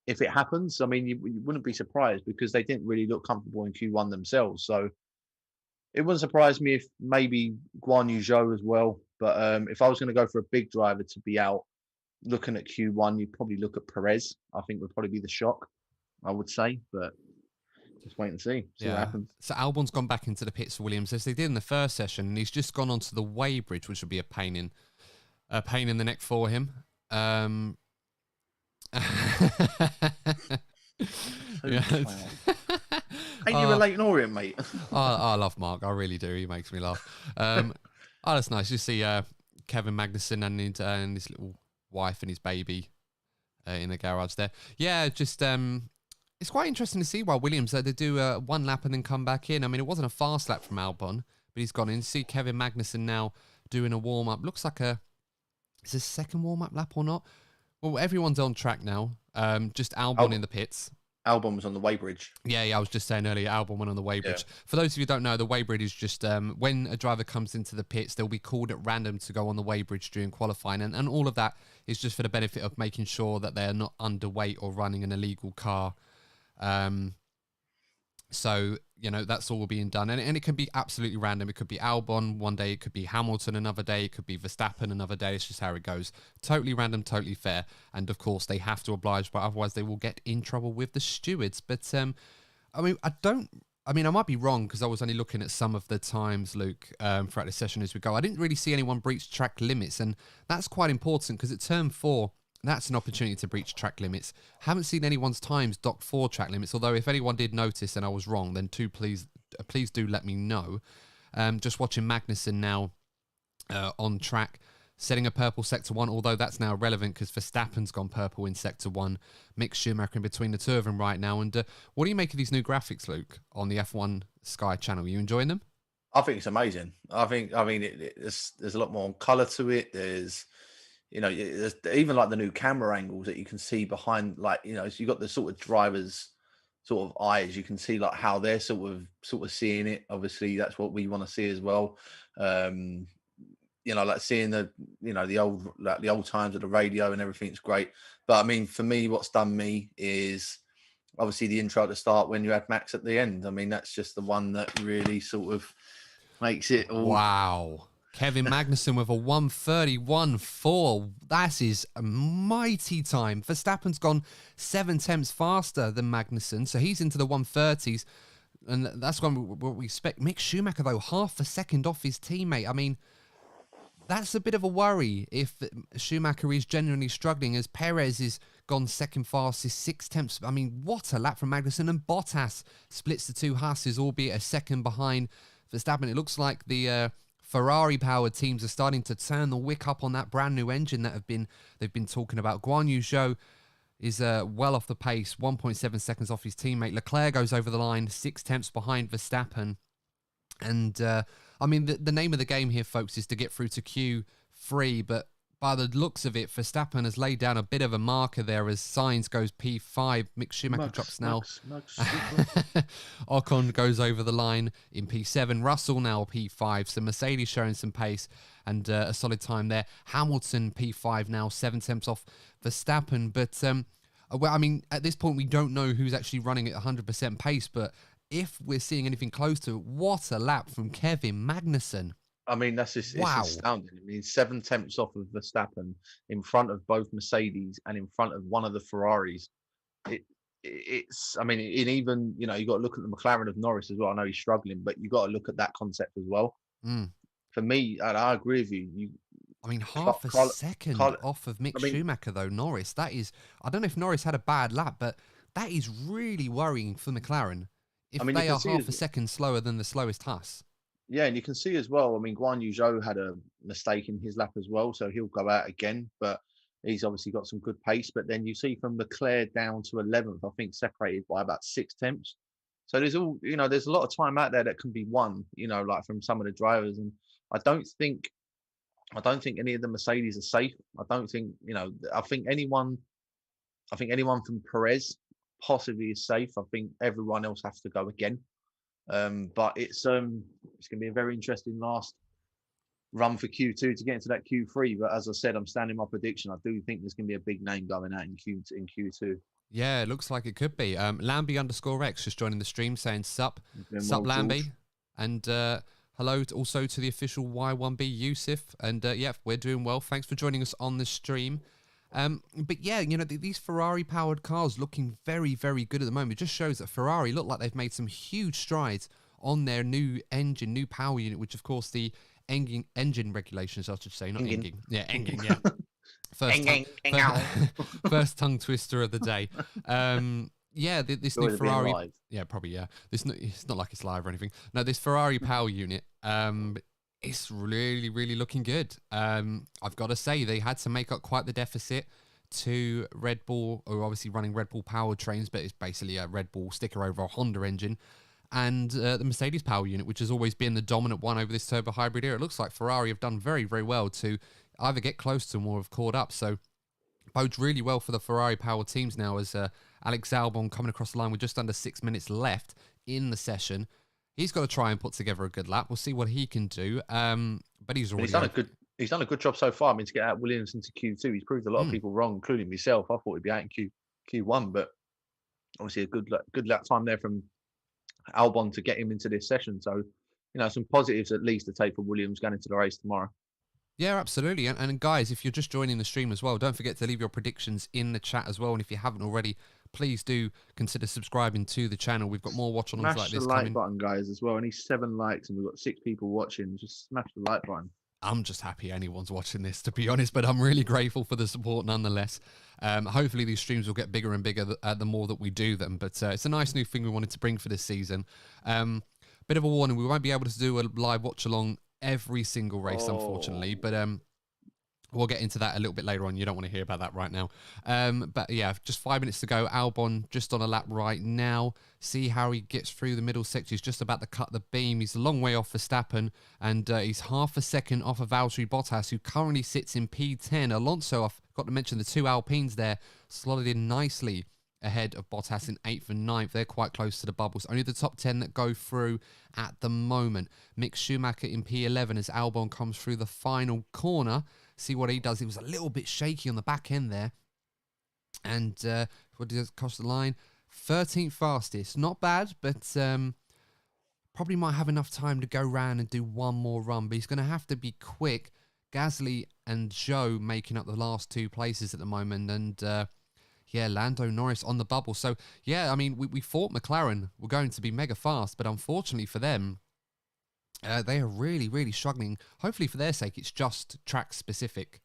if it happens, I mean, you wouldn't be surprised because they didn't really look comfortable in Q1 themselves. So it wouldn't surprise me if maybe Guan Yu Zhou as well. But if I was going to go for a big driver to be out, looking at Q1, you'd probably look at Perez. I think would probably be the shock, I would say, but just wait and see what happens. So Albon's gone back into the pits for Williams as they did in the first session, and he's just gone onto the weighbridge, which would be a pain in the neck for him. Too clown. Ain't you a Leighton Orient, mate? I love Mark. I really do. He makes me laugh. Oh, that's nice. You see Kevin Magnussen and his little wife and his baby in the garage there. Yeah, just it's quite interesting to see why Williams they do one lap and then come back in. I mean, it wasn't a fast lap from Albon, but he's gone in. See Kevin Magnussen now doing a warm up. Looks like is this second warm up lap or not? Well, everyone's on track now. Just Albon in the pits. Albon was on the weighbridge. Yeah, I was just saying earlier, Albon went on the weighbridge. Yeah. For those of you who don't know, the weighbridge is just when a driver comes into the pits, they'll be called at random to go on the weighbridge during qualifying. And all of that is just for the benefit of making sure that they're not underweight or running an illegal car. So, that's all being done. And it can be absolutely random. It could be Albon one day, it could be Hamilton another day, it could be Verstappen another day. It's just how it goes. Totally random, totally fair. And of course, they have to oblige, but otherwise they will get in trouble with the stewards. But, I might be wrong because I was only looking at some of the times, Luke, throughout the session as we go. I didn't really see anyone breach track limits. And that's quite important because at turn 4, that's an opportunity to breach track limits. Haven't seen anyone's times dock 4 track limits, although if anyone did notice and I was wrong, then please do let me know. Just watching Magnussen now on track, setting a purple sector 1, although that's now irrelevant because Verstappen's gone purple in sector 1. Mick Schumacher in between the two of them right now. And what do you make of these new graphics, Luke, on the F1 Sky channel? Are you enjoying them? I think it's amazing. There's a lot more colour to it. There's even like the new camera angles that you can see behind, so you got the sort of drivers' sort of eyes. You can see like how they're sort of seeing it. Obviously, that's what we want to see as well. Like seeing the old times of the radio and everything's great. But I mean, for me, what's done me is obviously the intro at the start when you had Max at the end. I mean, that's just the one that really sort of makes it all. Wow. Kevin Magnussen with a 1:31.4. That is a mighty time. Verstappen's gone 7 tenths faster than Magnussen, so he's into the 1:30s, and that's what we expect. Mick Schumacher, though, half a second off his teammate. I mean, that's a bit of a worry if Schumacher is genuinely struggling, as Perez is gone second fastest, 6 tenths. I mean, what a lap from Magnussen, and Bottas splits the two Haas's, albeit a second behind Verstappen. It looks like the Ferrari-powered teams are starting to turn the wick up on that brand new engine that they've been talking about. Guan Yu Zhou is well off the pace, 1.7 seconds off his teammate. Leclerc goes over the line, 6 tenths behind Verstappen. And, the name of the game here, folks, is to get through to Q3, but by the looks of it, Verstappen has laid down a bit of a marker there as Sainz goes P5. Mick Schumacher drops now. Ocon goes over the line in P7. Russell now P5. So Mercedes showing some pace and a solid time there. Hamilton P5 now, 7 tenths off Verstappen. But, at this point, we don't know who's actually running at 100% pace. But if we're seeing anything close to it, what a lap from Kevin Magnussen. I mean, that's just it's astounding. I mean, 7 tenths off of Verstappen in front of both Mercedes and in front of one of the Ferraris. It's you got to look at the McLaren of Norris as well. I know he's struggling, but you got to look at that concept as well. For me, and I agree with you. Half a second off of Mick Schumacher, though, Norris. That is, I don't know if Norris had a bad lap, but that is really worrying for McLaren if they are half a second slower than the slowest Haas. Yeah, and you can see as well, Guan Yu Zhou had a mistake in his lap as well, so he'll go out again, but he's obviously got some good pace. But then you see from Leclerc down to 11th, I think separated by about 6 tenths. So there's a lot of time out there that can be won, like from some of the drivers. And I don't think any of the Mercedes are safe. I don't think, I think anyone from Perez possibly is safe. I think everyone else has to go again. But it's going to be a very interesting last run for Q2 to get into that Q3. But as I said, I'm standing my prediction. I do think there's going to be a big name going out in Q2. Yeah, it looks like it could be. Lamby_X just joining the stream saying sup Lamby. George. And hello also to the official Y1B Yusuf. And we're doing well. Thanks for joining us on the stream. But yeah, these Ferrari-powered cars looking very, very good at the moment. It just shows that Ferrari look like they've made some huge strides on their new engine, new power unit, which of course the engine regulations, I should say, not engine. Yeah, engine, yeah. First tongue twister of the day. Yeah, this new Or is it being Ferrari. live? Yeah, probably. Yeah, it's not like it's live or anything. No, this Ferrari power unit. It's really, really looking good. I've got to say they had to make up quite the deficit to Red Bull, or obviously running Red Bull powertrains, but it's basically a Red Bull sticker over a Honda engine, and the Mercedes power unit, which has always been the dominant one over this turbo hybrid era. It looks like Ferrari have done very, very well to either get close to them or have caught up. So bodes really well for the Ferrari power teams now, as Alex Albon coming across the line with just under 6 minutes left in the session. He's got to try and put together a good lap. We'll see what he can do. But he's already He's done a good job so far. I mean, to get out Williams into Q2, he's proved a lot of people wrong, including myself. I thought he'd be out in Q1, but obviously a good lap time there from Albon to get him into this session. So, some positives at least to take for Williams going into the race tomorrow. Yeah, absolutely. And guys, if you're just joining the stream as well, don't forget to leave your predictions in the chat as well. And if you haven't already, please do consider subscribing to the channel. We've got more watch-alongs like this Smash the coming. like button, guys, as well. Only 7 likes and we've got 6 people watching. Just smash the like button. I'm just happy anyone's watching this, to be honest, but I'm really grateful for the support nonetheless. Hopefully these streams will get bigger and bigger the more that we do them. But it's a nice new thing we wanted to bring for this season. Bit of a warning, we won't be able to do a live watch-along every single race, unfortunately, but we'll get into that a little bit later on. You don't want to hear about that right now. But yeah, just 5 minutes to go. Albon just on a lap right now. See how he gets through the middle sector. He's just about to cut the beam. He's a long way off Verstappen, and he's half a second off of Valtteri Bottas, who currently sits in P10. Alonso, I've got to mention the 2 Alpines there, slotted in nicely ahead of Bottas in 8th and 9th. They're quite close to the bubbles. Only the top 10 that go through at the moment. Mick Schumacher in P11 as Albon comes through the final corner. See what he does. It was a little bit shaky on the back end there. And what did it cost the line? 13th fastest. Not bad, but probably might have enough time to go round and do one more run. But he's going to have to be quick. Gasly and Zhou making up the last 2 places at the moment. And yeah, Lando Norris on the bubble. So, yeah, I mean, we thought McLaren were going to be mega fast, but unfortunately for them, they are really, really struggling. Hopefully for their sake, it's just track specific.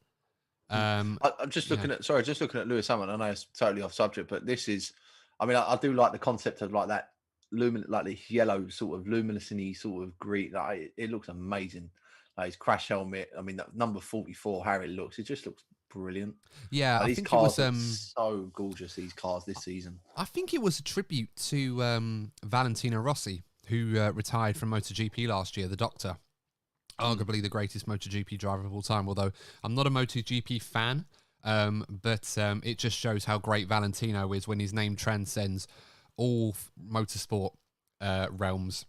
I'm just looking at Lewis Hamilton. I know it's totally off subject, but this is, I mean, I do like the concept of like that like the yellow sort of luminosity sort of green. Like, it looks amazing. Like his crash helmet. I mean, that number 44, how it looks, it just looks brilliant. Yeah, like, I these think cars it are was so gorgeous. These cars this season. I think it was a tribute to Valentino Rossi, who retired from MotoGP last year, the Doctor. Arguably the greatest MotoGP driver of all time, although I'm not a MotoGP fan, but it just shows how great Valentino is when his name transcends all motorsport realms.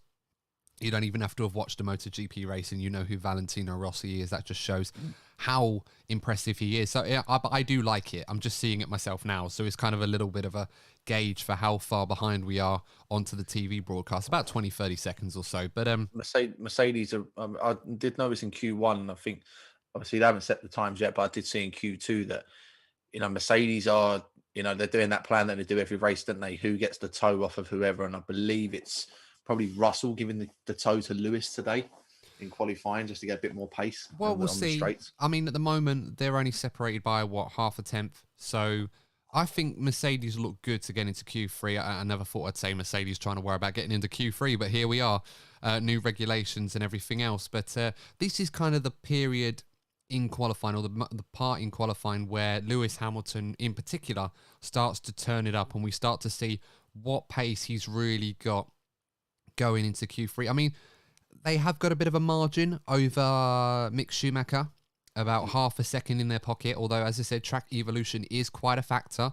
You don't even have to have watched a MotoGP race and you know who Valentino Rossi is. That just shows how impressive he is. So yeah, I do like it. I'm just seeing it myself now. So it's kind of a little bit of a gauge for how far behind we are onto the TV broadcast. About 20, 30 seconds or so. But Mercedes are, I did notice in Q1, I think, obviously they haven't set the times yet, but I did see in Q2 that, Mercedes are, they're doing that plan that they do every race, don't they? Who gets the toe off of whoever. And I believe it's probably Russell giving the toe to Lewis today in qualifying, just to get a bit more pace. Well, we'll see. I mean, at the moment, they're only separated by, half a tenth. So I think Mercedes look good to get into Q3. I never thought I'd say Mercedes trying to worry about getting into Q3, but here we are. New regulations and everything else. But this is kind of the period in qualifying, or the part in qualifying where Lewis Hamilton in particular starts to turn it up, and we start to see what pace he's really got going into Q3. I mean, they have got a bit of a margin over Mick Schumacher, about half a second in their pocket, although, as I said, track evolution is quite a factor,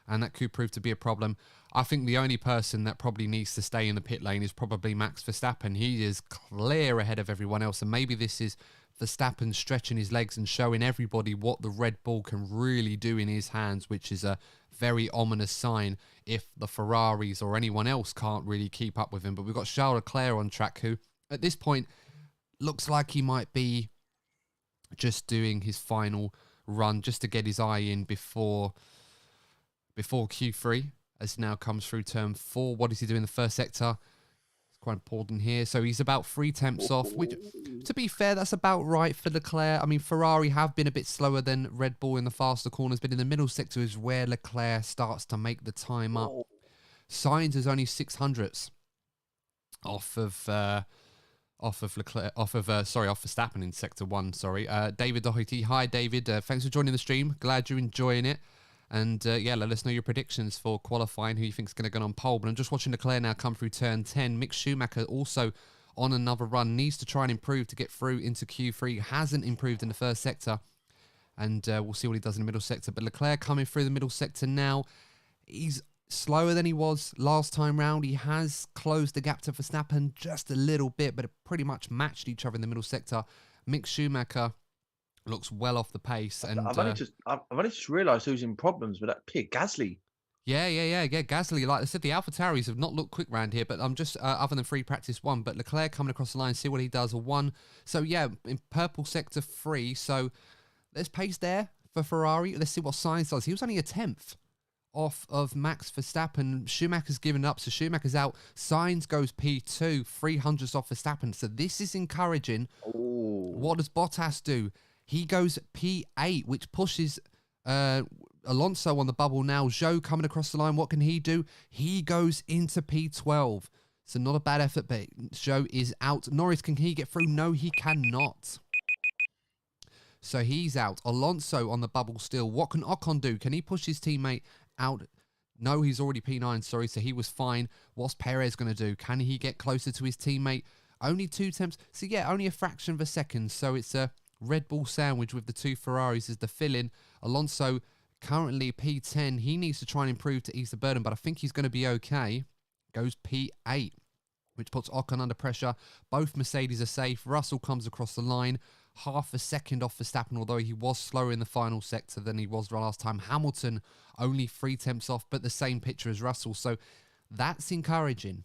and that could prove to be a problem. I think the only person that probably needs to stay in the pit lane is probably Max Verstappen. He is clear ahead of everyone else, and maybe this is Verstappen stretching his legs and showing everybody what the Red Bull can really do in his hands, which is a very ominous sign if the Ferraris or anyone else can't really keep up with him. But we've got Charles Leclerc on track, who at this point looks like he might be just doing his final run just to get his eye in before Q3, as now comes through turn 4. What does he do in the first sector? It's quite important here. So he's about 3 tenths off, which, to be fair, that's about right for Leclerc. I mean, Ferrari have been a bit slower than Red Bull in the faster corners, but in the middle sector is where Leclerc starts to make the time up. Sainz is only 600ths off of Verstappen in sector 1. Sorry, David Doherty. Hi, David. Thanks for joining the stream. Glad you're enjoying it. And yeah, let us know your predictions for qualifying. Who you think is going to go on pole? But I'm just watching Leclerc now come through turn 10. Mick Schumacher also on another run, needs to try and improve to get through into Q3. Hasn't improved in the first sector, and we'll see what he does in the middle sector. But Leclerc coming through the middle sector now. He's slower than he was last time round. He has closed the gap to Verstappen just a little bit, but it pretty much matched each other in the middle sector. Mick Schumacher looks well off the pace. And I've only just realised who's in problems with that pit, Gasly. Yeah. Gasly, like I said, the AlphaTauris have not looked quick round here, but I'm just, other than free practice 1, but Leclerc coming across the line, see what he does, a 1. So yeah, in purple sector 3, so there's pace there for Ferrari. Let's see what Sainz does. He was only a 10th off of Max Verstappen. Schumacher's given up, so Schumacher's out. Sainz goes P2, 300s off Verstappen, so this is encouraging. Ooh. What does Bottas do? He goes P8, which pushes Alonso on the bubble now. Zhou coming across the line. What can he do? He goes into P12. So not a bad effort, but Zhou is out. Norris, can he get through? No, he cannot. So he's out. Alonso on the bubble still. What can Ocon do? Can he push his teammate out? No, he's already P9, sorry, so he was fine. What's Perez going to do? Can he get closer to his teammate? Only 2 attempts. So yeah, only a fraction of a second. So it's a Red Bull sandwich with the 2 Ferraris as the fill-in. Alonso currently P10. He needs to try and improve to ease the burden, but I think he's going to be okay. Goes P8, which puts Ocon under pressure. Both Mercedes are safe. Russell comes across the line. Half a second off Verstappen, although he was slower in the final sector than he was last time. Hamilton only 3 attempts off, but the same picture as Russell. So that's encouraging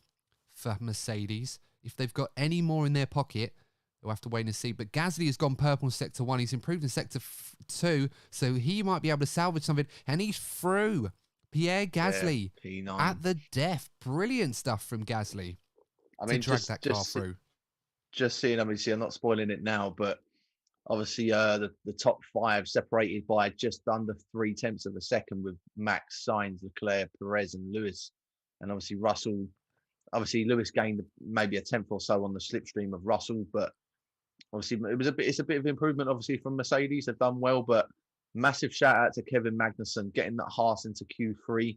for Mercedes. If they've got any more in their pocket, we'll have to wait and see. But Gasly has gone purple in sector 1. He's improved in sector 2, so he might be able to salvage something. And he's through. Pierre Gasly at the death. Brilliant stuff from Gasly. I mean, to drag that car through. Just seeing, obviously, I'm not spoiling it now, but obviously the top 5 separated by just under 3 tenths of a second with Max, Sainz, Leclerc, Perez, and Lewis. And obviously Russell, Lewis gained maybe a tenth or so on the slipstream of Russell, but obviously it's a bit of improvement, obviously, from Mercedes. They've done well, but massive shout out to Kevin Magnussen getting that Haas into Q3.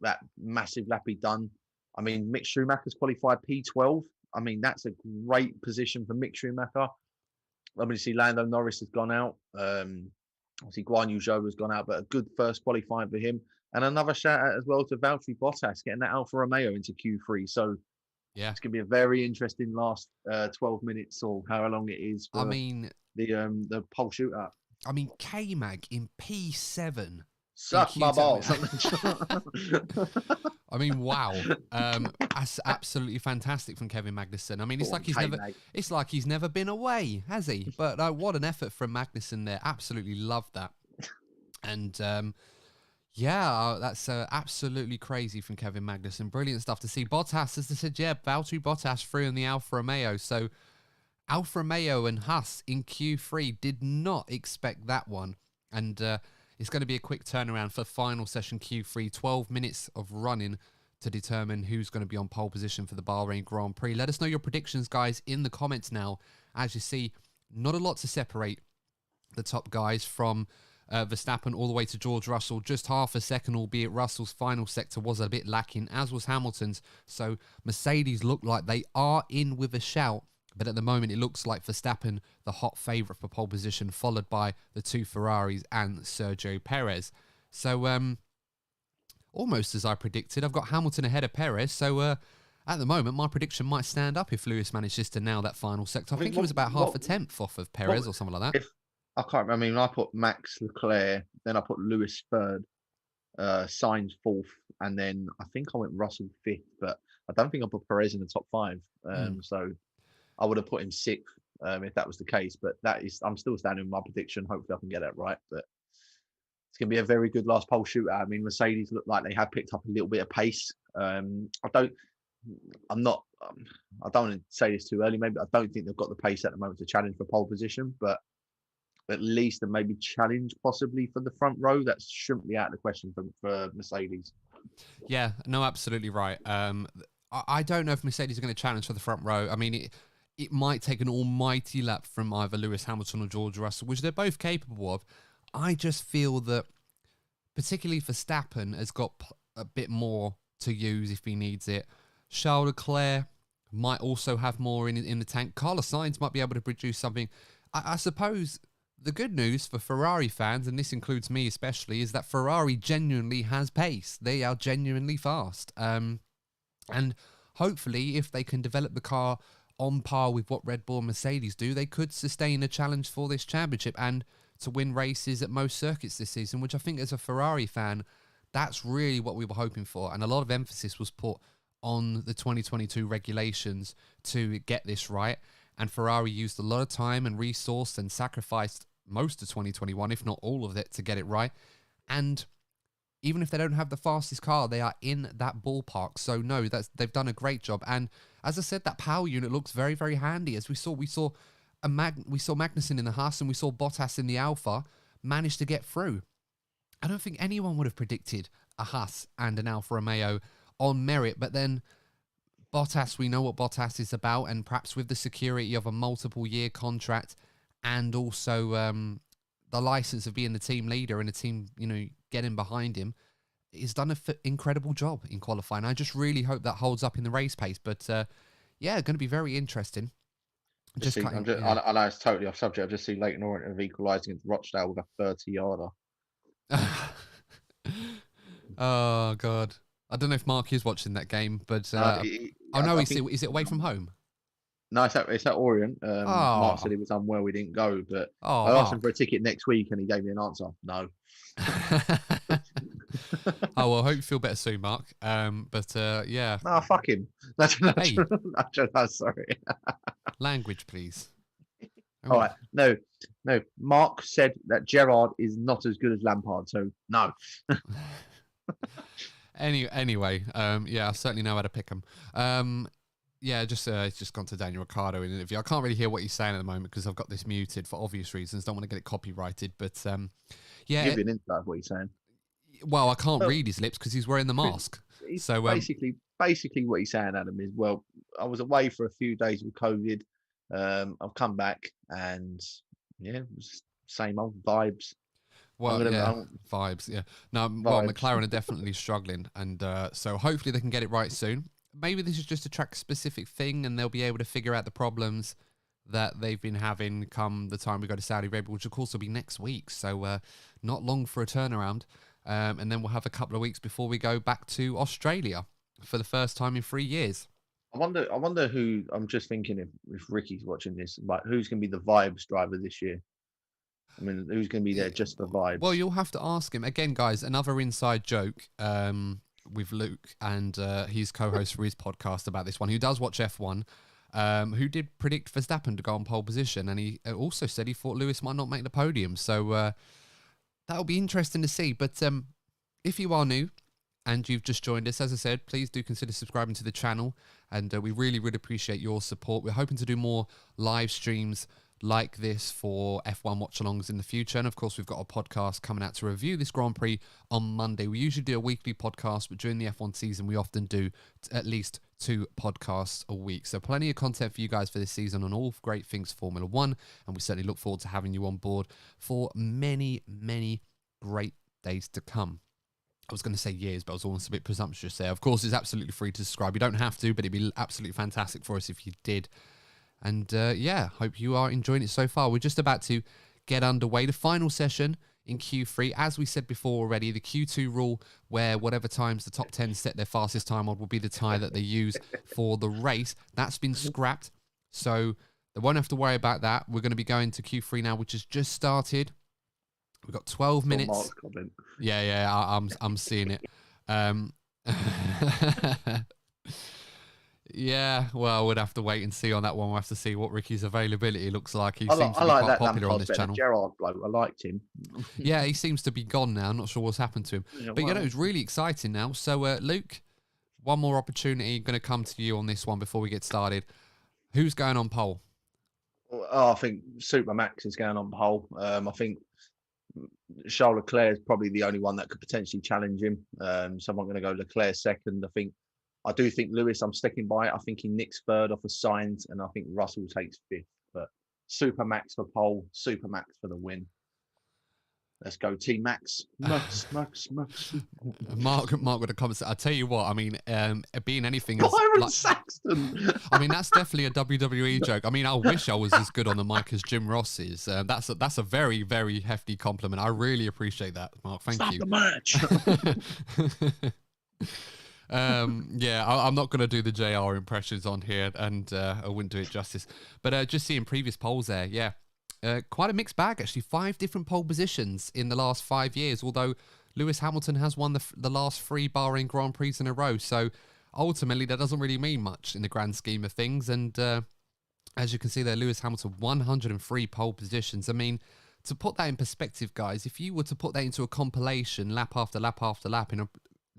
That massive lap he done. I mean, Mick Schumacher's qualified P12. I mean, that's a great position for Mick Schumacher. Obviously, Lando Norris has gone out. Obviously, Guan Yu Zhou has gone out, but a good first qualifying for him. And another shout out as well to Valtteri Bottas getting that Alfa Romeo into Q3. So yeah, it's going to be a very interesting last 12 minutes or however long it is. For the pole shootout. I mean, K-Mag in P7. Suck my balls. I mean, wow. That's absolutely fantastic from Kevin Magnussen. I mean, it's like he's never been away, has he? But what an effort from Magnussen there. Absolutely loved that. And yeah, that's absolutely crazy from Kevin Magnussen. Brilliant stuff to see. Bottas, as I said, yeah, Valtteri Bottas through in the Alfa Romeo. So Alfa Romeo and Haas in Q3 did not expect that one. And it's going to be a quick turnaround for final session Q3. 12 minutes of running to determine who's going to be on pole position for the Bahrain Grand Prix. Let us know your predictions, guys, in the comments now. As you see, not a lot to separate the top guys from Verstappen all the way to George Russell. Just half a second, albeit Russell's final sector was a bit lacking, as was Hamilton's. So Mercedes look like they are in with a shout. But at the moment, it looks like Verstappen, the hot favourite for pole position, followed by the 2 Ferraris and Sergio Perez. So, almost as I predicted, I've got Hamilton ahead of Perez. So, at the moment, my prediction might stand up if Lewis manages to nail that final sector. I think he was about half a tenth off of Perez or something like that. I can't remember. I mean, I put Max, Leclerc, then I put Lewis 3rd, Sainz 4th, and then I think I went Russell 5th, but I don't think I put Perez in the top 5. So I would have put him 6th if that was the case, but I'm still standing with my prediction. Hopefully I can get that right, but it's going to be a very good last pole shootout. I mean, Mercedes look like they have picked up a little bit of pace. I don't want to say this too early, maybe I don't think they've got the pace at the moment to challenge for pole position, but at least and maybe challenge possibly for the front row. That shouldn't be out of the question for Mercedes. Yeah, no, absolutely right. I don't know if Mercedes are going to challenge for the front row. I mean, it might take an almighty lap from either Lewis Hamilton or George Russell, which they're both capable of. I just feel that, particularly Verstappen, has got a bit more to use if he needs it. Charles Leclerc might also have more in the tank. Carlos Sainz might be able to produce something. I suppose the good news for Ferrari fans, and this includes me especially, is that Ferrari genuinely has pace. They are genuinely fast. And hopefully, if they can develop the car on par with what Red Bull and Mercedes do, they could sustain a challenge for this championship and to win races at most circuits this season, which I think as a Ferrari fan, that's really what we were hoping for. And a lot of emphasis was put on the 2022 regulations to get this right. And Ferrari used a lot of time and resource and sacrificed most of 2021, if not all of it, to get it right. And even if they don't have the fastest car, they are in that ballpark. So no, they've done a great job. And as I said, that power unit looks very, very handy. As we saw Magnussen in the Haas and we saw Bottas in the Alpha manage to get through. I don't think anyone would have predicted a Haas and an Alfa Romeo on merit, but then Bottas, we know what Bottas is about, and perhaps with the security of a multiple-year contract and also the license of being the team leader and a team, getting behind him, he's done an incredible job in qualifying. I just really hope that holds up in the race pace, but going to be very interesting. I know it's totally off subject. I've just seen Leighton Orient have equalised against Rochdale with a 30-yarder. Oh, God. I don't know if Mark is watching that game, but... is it away from home? No, it's at Orient. Mark said he was unwell, we didn't go, but I asked him for a ticket next week and he gave me an answer. No. Oh, well, I hope you feel better soon, Mark. Yeah. No, fuck him. Hey. Sorry. Language, please. All right. No. Mark said that Gerrard is not as good as Lampard, so no. Anyway, I certainly know how to pick him. It's just gone to Daniel Ricciardo in an interview. I can't really hear what he's saying at the moment because I've got this muted for obvious reasons. Don't want to get it copyrighted, but give me an insight of what he's saying. Well, I can't read his lips because he's wearing the mask. So basically, what he's saying, Adam, is I was away for a few days with COVID. I've come back and it was same old vibes. Well, vibes. Yeah. No, well, McLaren are definitely struggling, and so hopefully they can get it right soon. Maybe this is just a track-specific thing, and they'll be able to figure out the problems that they've been having come the time we go to Saudi Arabia, which of course will be next week. So not long for a turnaround, and then we'll have a couple of weeks before we go back to Australia for the first time in 3 years. I wonder who. I'm just thinking if Ricky's watching this, like who's going to be the vibes driver this year. I mean, who's going to be there just for vibes? Well, you'll have to ask him. Again, guys, another inside joke with Luke and his co-host for his podcast about this one, who does watch F1, who did predict Verstappen to go on pole position. And he also said he thought Lewis might not make the podium. So that'll be interesting to see. But if you are new and you've just joined us, as I said, please do consider subscribing to the channel. And we really, really appreciate your support. We're hoping to do more live streams like this for F1 watch-alongs in the future. And of course, we've got a podcast coming out to review this Grand Prix on Monday. We usually do a weekly podcast, but during the F1 season, we often do at least 2 podcasts a week. So plenty of content for you guys for this season on all great things Formula One. And we certainly look forward to having you on board for many, many great days to come. I was going to say years, but I was almost a bit presumptuous there. Of course, it's absolutely free to subscribe. You don't have to, but it'd be absolutely fantastic for us if you did. And hope you are enjoying it so far. We're just about to get underway. The final session in Q3, as we said before already, the Q2 rule, where whatever times the top 10 set their fastest time on will be the time that they use for the race. That's been scrapped, so they won't have to worry about that. We're going to be going to Q3 now, which has just started. We've got 12 minutes. Yeah, I'm seeing it. Yeah, well, we'd have to wait and see on that one. We'll have to see what Ricky's availability looks like. He seems to be quite popular on this channel. Gerrard bloke, I liked him. Yeah, he seems to be gone now. I'm not sure what's happened to him. Yeah, but, it's really exciting now. So, Luke, one more opportunity going to come to you on this one before we get started. Who's going on pole? I think Super Max is going on pole. I think Charles Leclerc is probably the only one that could potentially challenge him. So I'm going to go Leclerc second. I do think Lewis, I'm sticking by it. I think he nicks third off of Sainz, and I think Russell takes fifth. But Super Max for pole, Super Max for the win. Let's go, T Max. Max. Mark with the comments. I tell you what, I mean, being anything Byron Saxton. I mean, that's definitely a WWE joke. I mean, I wish I was as good on the mic as Jim Ross is. That's a very, very hefty compliment. I really appreciate that, Mark. Thank you. The match. Yeah, I'm not going to do the JR impressions on here, and I wouldn't do it justice. But just seeing previous polls there, yeah. Quite a mixed bag, actually. 5 different pole positions in the last 5 years, although Lewis Hamilton has won the last 3 Bahrain Grand Prix in a row. So ultimately, that doesn't really mean much in the grand scheme of things. And as you can see there, Lewis Hamilton, 103 pole positions. I mean, to put that in perspective, guys, if you were to put that into a compilation, lap after lap after lap,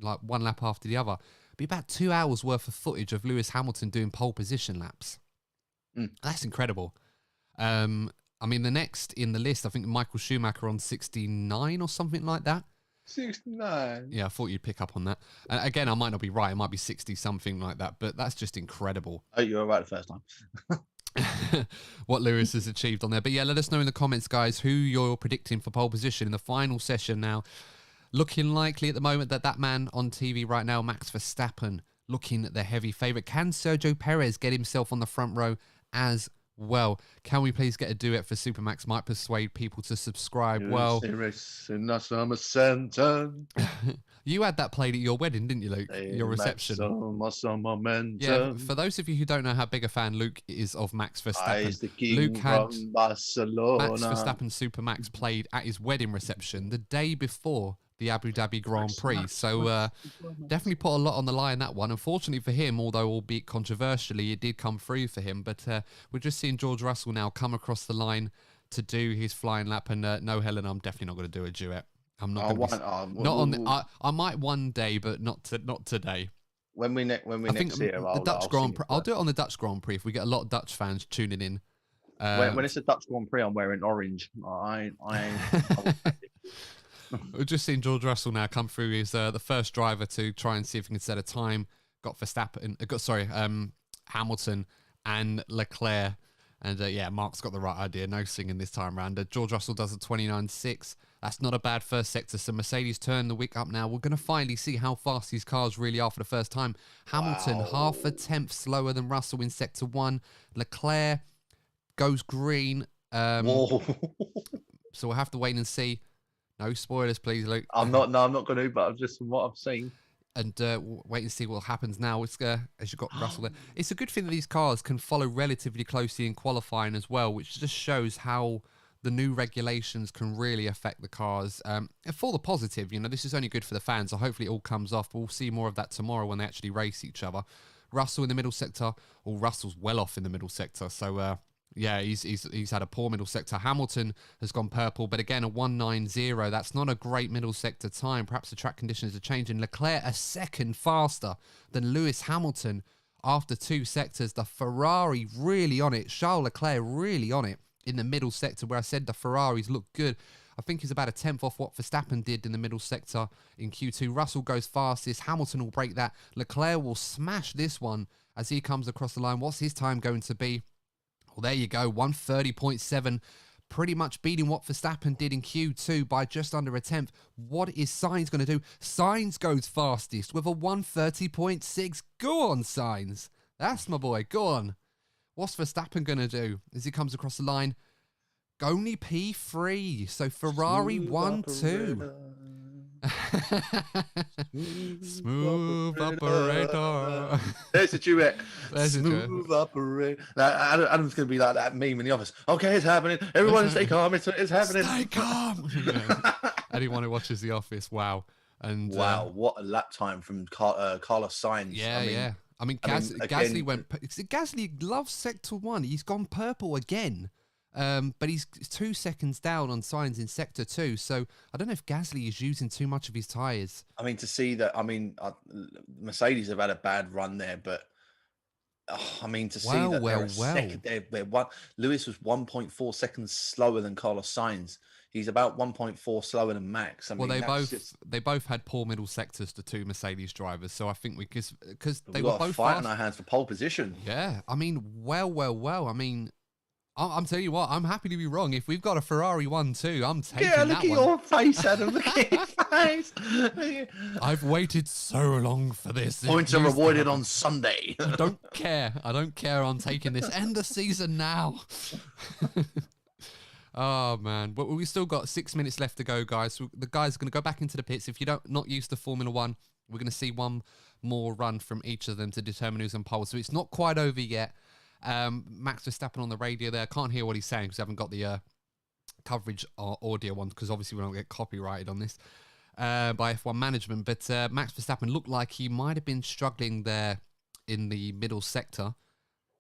like one lap after the other, it'd be about 2 hours worth of footage of Lewis Hamilton doing pole position laps. That's incredible. I mean, the next in the list, I think Michael Schumacher on 69 or something like that. 69. Yeah, I thought you'd pick up on that. Again, I might not be right. It might be 60, something like that. But that's just incredible. Oh, you were right the first time. What Lewis has achieved on there. But yeah, let us know in the comments, guys, who you're predicting for pole position in the final session now. Looking likely at the moment that man on TV right now, Max Verstappen, looking at the heavy favourite. Can Sergio Perez get himself on the front row as well? Can we please get a duet for Supermax? Might persuade people to subscribe. Well, you had that played at your wedding, didn't you, Luke? Your reception. Yeah, for those of you who don't know how big a fan Luke is of Max Verstappen, Luke had Max Verstappen Supermax played at his wedding reception the day before the Abu Dhabi Grand Prix. So definitely put a lot on the line, that one. Unfortunately for him, although albeit controversially, it did come through for him. But we're just seeing George Russell now come across the line to do his flying lap. And no, Helen, I'm definitely not going to do a duet. I'm not going to. I might one day, but not today. When we next see it, the Dutch Grand Prix. I'll do it on the Dutch Grand Prix if we get a lot of Dutch fans tuning in. When it's a Dutch Grand Prix, I'm wearing orange. We've just seen George Russell now come through. He's the first driver to try and see if he can set a time. Got Verstappen, Hamilton and Leclerc. And yeah, Mark's got the right idea. No singing this time around. George Russell does a 29.6. That's not a bad first sector. So Mercedes turn the wick up now. We're going to finally see how fast these cars really are for the first time. Hamilton, half a tenth slower than Russell in sector 1. Leclerc goes green. So we'll have to wait and see. No spoilers, please, Luke. I'm not going to, but just from what I've seen. And wait and see what happens now. It's as you've got Russell there. It's a good thing that these cars can follow relatively closely in qualifying as well, which just shows how the new regulations can really affect the cars. For the positive, this is only good for the fans, so hopefully it all comes off. We'll see more of that tomorrow when they actually race each other. Russell in the middle sector, or Russell's well off in the middle sector, so... yeah, he's had a poor middle sector. Hamilton has gone purple, but again, a 1.90. That's not a great middle sector time. Perhaps the track conditions are changing. Leclerc a second faster than Lewis Hamilton after 2 sectors. The Ferrari really on it. Charles Leclerc really on it in the middle sector, where I said the Ferraris look good. I think he's about a tenth off what Verstappen did in the middle sector in Q2. Russell goes fastest. Hamilton will break that. Leclerc will smash this one as he comes across the line. What's his time going to be? Well, there you go, 1:30.7, pretty much beating what Verstappen did in Q2 by just under a tenth. What is Sainz going to do? Sainz goes fastest with a 1:30.6. Go on, Sainz. That's my boy. Go on. What's Verstappen going to do as he comes across the line? Only P3. So Ferrari 1-2. Smooth operator. There's a duet. There's Smooth operator. Adam's going to be like that meme in the office. Okay, it's happening. Everyone stay calm. It's happening. Stay calm. Yeah. Anyone who watches The Office, wow. And wow, what a lap time from Carlos Sainz. Yeah, I mean, Gasly went... Gasly loves Sector 1. He's gone purple again. But he's 2 seconds down on Sainz in Sector 2. So I don't know if Gasly is using too much of his tyres. I mean, to see that... Mercedes have had a bad run there, but... second there, Lewis was 1.4 seconds slower than Carlos Sainz. He's about 1.4 slower than Max. I Well, mean, they both had poor middle sectors, the two Mercedes drivers. So I think because they we've were got a both fight fast. on our hands for pole position. Yeah, I mean, well. I mean, I'm telling you what, I'm happy to be wrong. If we've got a Ferrari 1-2, I'm taking that one. Look at your face, Adam. Look at your face. I've waited so long for this. Points are rewarded on Sunday. I don't care. I'm taking this. End the season now. Oh, man. But we've still got 6 minutes left to go, guys. So the guys are going to go back into the pits. If you're not used to Formula One, we're going to see one more run from each of them to determine who's on pole. So it's not quite over yet. Max Verstappen on the radio there. I can't hear what he's saying because I haven't got the coverage or audio one because obviously we don't get copyrighted on this by F1 management. But Max Verstappen looked like he might have been struggling there in the middle sector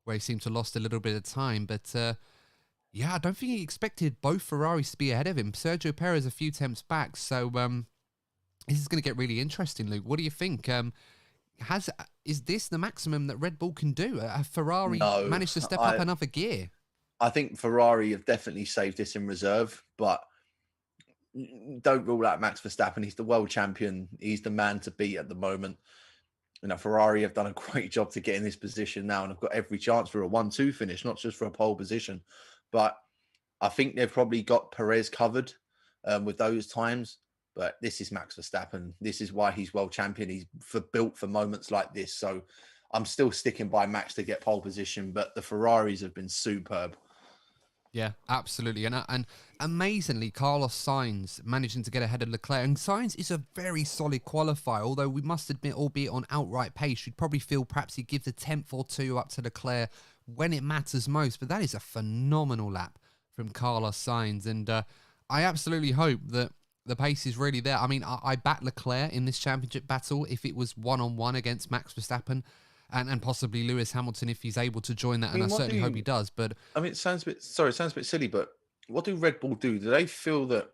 where he seemed to have lost a little bit of time. But yeah, I don't think he expected both Ferraris to be ahead of him. Sergio Perez a few temps back. So this is going to get really interesting, Luke. What do you think? Is this the maximum that Red Bull can do? Have Ferrari managed to step up another gear? I think Ferrari have definitely saved this in reserve, but don't rule out Max Verstappen. He's the world champion. He's the man to beat at the moment. You know, Ferrari have done a great job to get in this position now and have got every chance for a 1-2 finish, not just for a pole position. But I think they've probably got Perez covered with those times. But this is Max Verstappen. This is why he's world champion. He's built for moments like this. So I'm still sticking by Max to get pole position. But the Ferraris have been superb. Yeah, absolutely. And amazingly, Carlos Sainz managing to get ahead of Leclerc. And Sainz is a very solid qualifier, although we must admit, albeit on outright pace, you'd probably feel perhaps he'd give the 10th or 2 up to Leclerc when it matters most. But that is a phenomenal lap from Carlos Sainz. And I absolutely hope that the pace is really there. I mean, I back Leclerc in this championship battle if it was one-on-one against Max Verstappen. And possibly Lewis Hamilton if he's able to join that, and I certainly hope he does. But I mean, it sounds a bit silly, but what do Red Bull do? Do they feel that?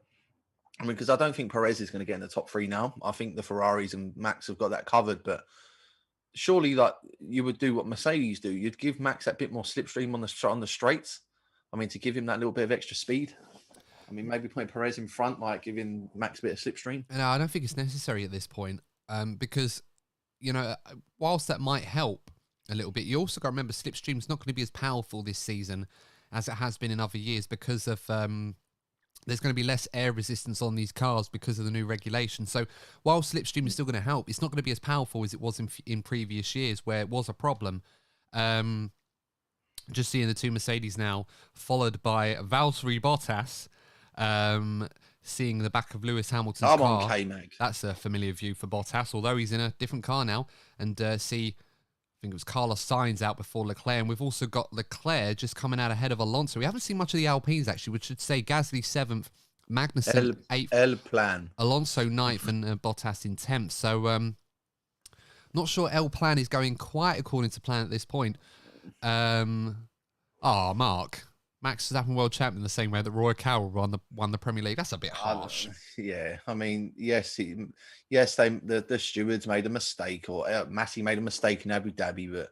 I mean, because I don't think Perez is going to get in the top 3 now. I think the Ferraris and Max have got that covered. But surely, like you would do what Mercedes do, you'd give Max that bit more slipstream on the straights. I mean, to give him that little bit of extra speed. I mean, maybe putting Perez in front, like giving Max a bit of slipstream. No, I don't think it's necessary at this point, because. You know, whilst that might help a little bit, you also got to remember slipstream's not going to be as powerful this season as it has been in other years because of there's going to be less air resistance on these cars because of the new regulation. So while slipstream is still going to help, it's not going to be as powerful as it was in previous years where it was a problem. Just seeing the two Mercedes now, followed by Valtteri Bottas. Seeing the back of Lewis Hamilton's car. On, K-Mag. That's a familiar view for Bottas, although he's in a different car now. And I think it was Carlos Sainz out before Leclerc. And we've also got Leclerc just coming out ahead of Alonso. We haven't seen much of the Alpines, actually, which should say Gasly 7th, Magnussen 8th, El Plan. Alonso 9th, and Bottas in 10th. So not sure El Plan is going quite according to plan at this point. Mark. Max Verstappen world champion the same way that Roy Carroll won the Premier League. That's a bit harsh. Yeah, I mean, yes, the stewards made a mistake, or Massey made a mistake in Abu Dhabi, but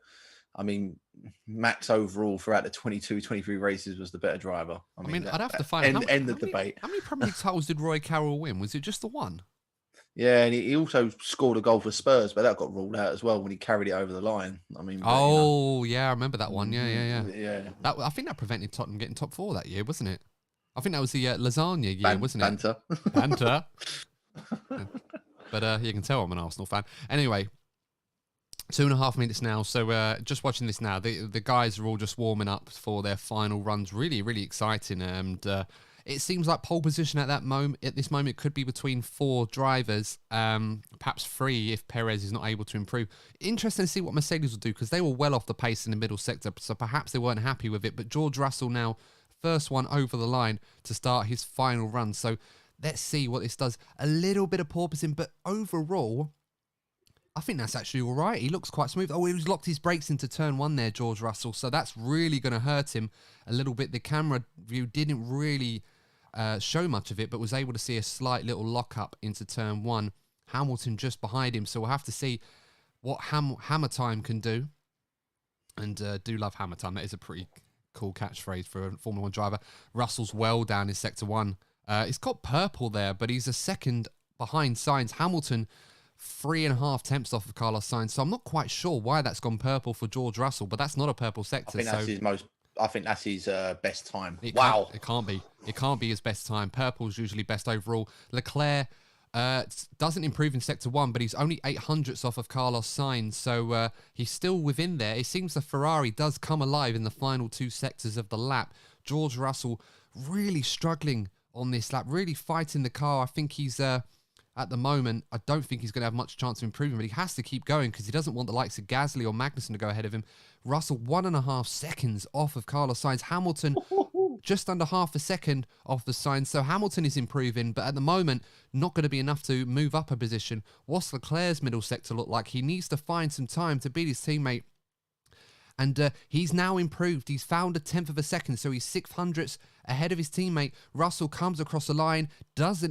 I mean, Max overall throughout the 22, 23 races was the better driver. I mean I'd have to find out. End the debate. How many Premier League titles did Roy Carroll win? Was it just the one? Yeah, and he also scored a goal for Spurs, but that got ruled out as well when he carried it over the line. I mean, yeah, I remember that one. Yeah. I think that prevented Tottenham getting top 4 that year, wasn't it? I think that was the lasagna year, wasn't it? Banter. But you can tell I'm an Arsenal fan. Anyway, 2.5 minutes now. So just watching this now, the guys are all just warming up for their final runs. Really, really exciting. And it seems like pole position at this moment could be between 4 drivers, perhaps 3 if Perez is not able to improve. Interesting to see what Mercedes will do because they were well off the pace in the middle sector, so perhaps they weren't happy with it. But George Russell now, first one over the line to start his final run. So let's see what this does. A little bit of porpoising, but overall, I think that's actually all right. He looks quite smooth. Oh, he's locked his brakes into turn 1 there, George Russell. So that's really going to hurt him a little bit. The camera view didn't really show much of it, but was able to see a slight little lock-up into turn 1. Hamilton just behind him. So we'll have to see what Hammer Time can do. And do love Hammer Time. That is a pretty cool catchphrase for a Formula 1 driver. Russell's well down in Sector 1. It's got purple there, but he's a second behind Sainz. Hamilton, 3.5 tenths off of Carlos Sainz. So I'm not quite sure why that's gone purple for George Russell, but that's not a purple sector. I think that's his best time. It Wow. can't be. It can't be his best time. Purple's usually best overall. Leclerc doesn't improve in sector 1, but he's only 0.08 off of Carlos Sainz, so he's still within there. It seems the Ferrari does come alive in the final 2 sectors of the lap. George Russell really struggling on this lap, really fighting the car. I think he's at the moment, I don't think he's going to have much chance of improving, but he has to keep going because he doesn't want the likes of Gasly or Magnussen to go ahead of him. Russell 1.5 seconds off of Carlos Sainz. Hamilton just under half a second off the Sainz. So Hamilton is improving, but at the moment, not going to be enough to move up a position. What's Leclerc's middle sector look like? He needs to find some time to beat his teammate. And he's now improved. He's found 1/10 of a second, so he's 600ths ahead of his teammate. Russell comes across the line, does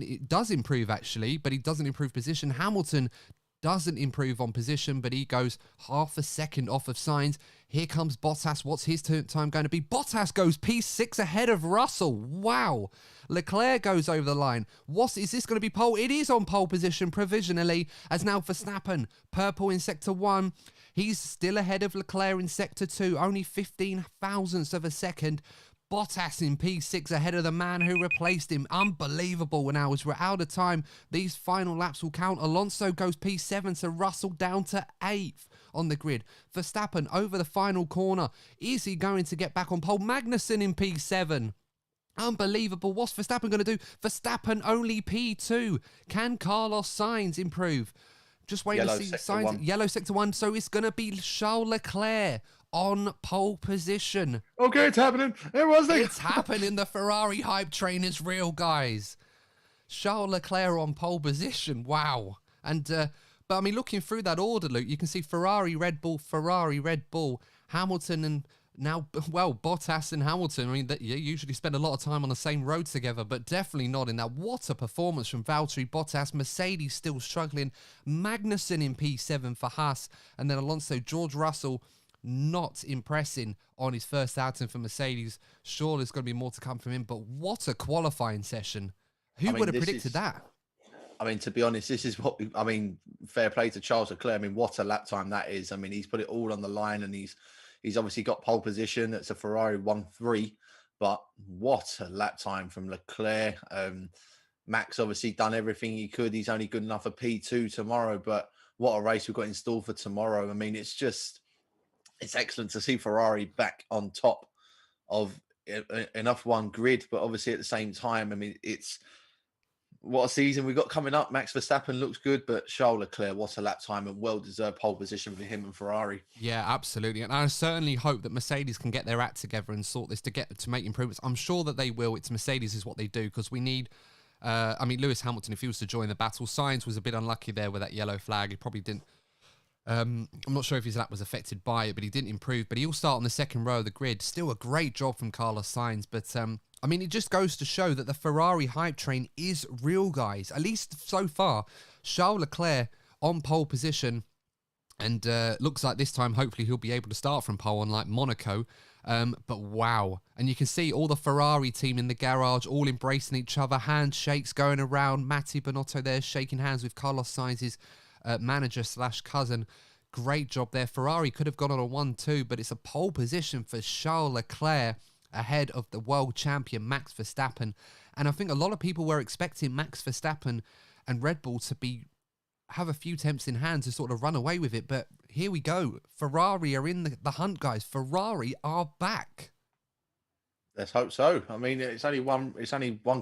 improve actually, but he doesn't improve position. Hamilton doesn't improve on position, but he goes half a second off of Sainz. Here comes Bottas. What's his time going to be? Bottas goes P6 ahead of Russell. Wow. Leclerc goes over the line. Is this going to be pole? It is on pole position provisionally, as now Verstappen, purple in sector 1. He's still ahead of Leclerc in sector 2, only 15 thousandths of a second. Bottas in P6 ahead of the man who replaced him. Unbelievable. And now as we're out of time, these final laps will count. Alonso goes P7, so Russell down to 8th on the grid. Verstappen over the final corner. Is he going to get back on pole? Magnussen in P7. Unbelievable. What's Verstappen going to do? Verstappen only P2. Can Carlos Sainz improve? Just waiting to see Sainz. Yellow sector 1. So it's going to be Charles Leclerc on pole position. Okay, it's happening. It's happening. The Ferrari hype train is real, guys. Charles Leclerc on pole position. Wow. And but I mean, looking through that order, Luke, you can see Ferrari, Red Bull, Hamilton, and now, well, Bottas and Hamilton. I mean, you usually spend a lot of time on the same road together, but definitely not in that. What a performance from Valtteri Bottas. Mercedes still struggling. Magnussen in P7 for Haas, and then Alonso. George Russell not impressing on his first outing for Mercedes. Sure, there's going to be more to come from him, but what a qualifying session. Who would have predicted that? I mean, to be honest, this is fair play to Charles Leclerc. I mean, what a lap time that is. I mean, he's put it all on the line, and he's obviously got pole position. It's a Ferrari 1-3, but what a lap time from Leclerc. Max obviously done everything he could. He's only good enough for P2 tomorrow, but what a race we've got in store for tomorrow. I mean, it's excellent to see Ferrari back on top of an F1 grid, but obviously at the same time, I mean, what a season we got coming up. Max Verstappen looks good, but Charles Leclerc, what a lap time and well-deserved pole position for him and Ferrari. Yeah, absolutely. And I certainly hope that Mercedes can get their act together and sort this to make improvements. I'm sure that they will. It's Mercedes is what they do, because we need... Lewis Hamilton, if he was to join the battle, Sainz was a bit unlucky there with that yellow flag. He probably didn't... I'm not sure if his lap was affected by it, but he didn't improve. But he'll start on the second row of the grid. Still a great job from Carlos Sainz. But, I mean, it just goes to show that the Ferrari hype train is real, guys. At least so far. Charles Leclerc on pole position. And looks like this time, hopefully, he'll be able to start from pole, unlike Monaco. But wow. And you can see all the Ferrari team in the garage, all embracing each other. Handshakes going around. Mattia Binotto there shaking hands with Carlos Sainz's manager/cousin. Great job there. Ferrari could have gone on a 1-2, but it's a pole position for Charles Leclerc ahead of the world champion Max Verstappen. And I think a lot of people were expecting Max Verstappen and Red Bull to have a few attempts in hand to sort of run away with it, but here we go. Ferrari are in the hunt, guys. Ferrari are back. Let's hope so. I mean, it's only one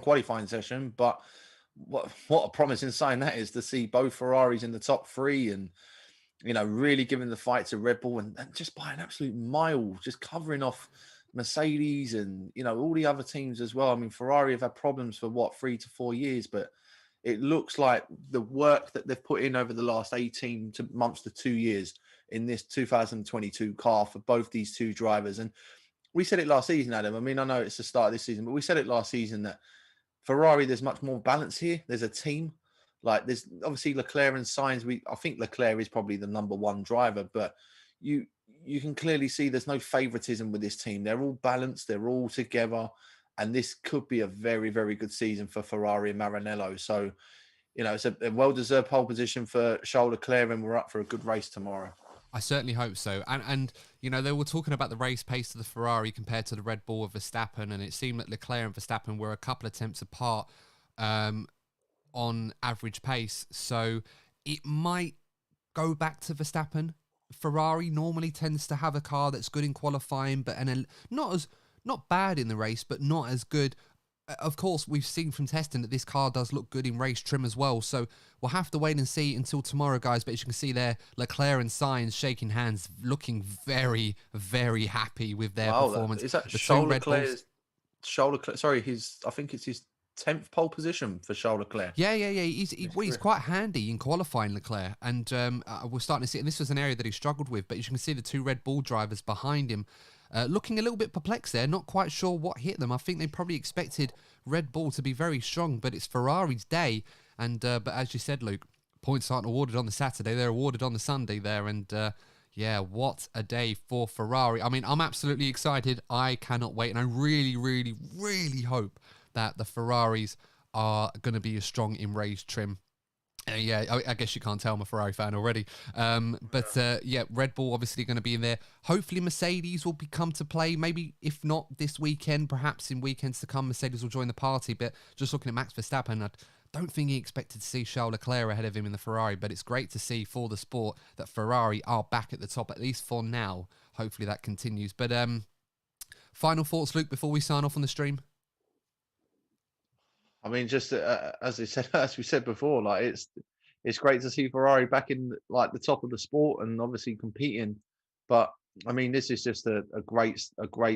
qualifying session, but what a promising sign that is, to see both Ferraris in the top 3 and, you know, really giving the fight to Red Bull and just by an absolute mile, just covering off Mercedes and, you know, all the other teams as well. I mean, Ferrari have had problems for 3 to 4 years, but it looks like the work that they've put in over the last 18 months to 2 years in this 2022 car for both these two drivers. And we said it last season, Adam. I mean, I know it's the start of this season, but we said it last season that Ferrari, there's much more balance here. There's a team. Like, there's obviously Leclerc and Sainz. I think Leclerc is probably the number 1 driver, but you can clearly see there's no favoritism with this team. They're all balanced. They're all together. and this could be a very, very good season for Ferrari and Maranello. So, it's a well-deserved pole position for Charles Leclerc, and we're up for a good race tomorrow. I certainly hope so. And they were talking about the race pace of the Ferrari compared to the Red Bull of Verstappen, and it seemed that Leclerc and Verstappen were a couple of attempts apart on average pace. So it might go back to Verstappen. Ferrari normally tends to have a car that's good in qualifying, but not bad in the race, but not as good. Of course, we've seen from testing that this car does look good in race trim as well. So we'll have to wait and see until tomorrow, guys. But as you can see there, Leclerc and Sainz shaking hands, looking very, very happy with their performance. Is that Charles Leclerc? Sorry, I think it's his 10th pole position for Charles Leclerc. Yeah. He's quite handy in qualifying, Leclerc. And we're starting to see, and this was an area that he struggled with, but as you can see the two Red Bull drivers behind him, looking a little bit perplexed there, not quite sure what hit them. I think they probably expected Red Bull to be very strong, but it's Ferrari's day. And but as you said, Luke, points aren't awarded on the Saturday, they're awarded on the Sunday there. And yeah, what a day for Ferrari. I mean, I'm absolutely excited. I cannot wait. And I really, really, really hope that the Ferraris are going to be as strong in race trim. Yeah, I guess you can't tell I'm a Ferrari fan already. But Red Bull obviously going to be in there. Hopefully Mercedes will come to play. Maybe if not this weekend, perhaps in weekends to come, Mercedes will join the party. But just looking at Max Verstappen, I don't think he expected to see Charles Leclerc ahead of him in the Ferrari. But it's great to see for the sport that Ferrari are back at the top, at least for now. Hopefully that continues. But final thoughts, Luke, before we sign off on the stream? I mean, just as we said before, like it's great to see Ferrari back in like the top of the sport and obviously competing. But I mean, this is just a great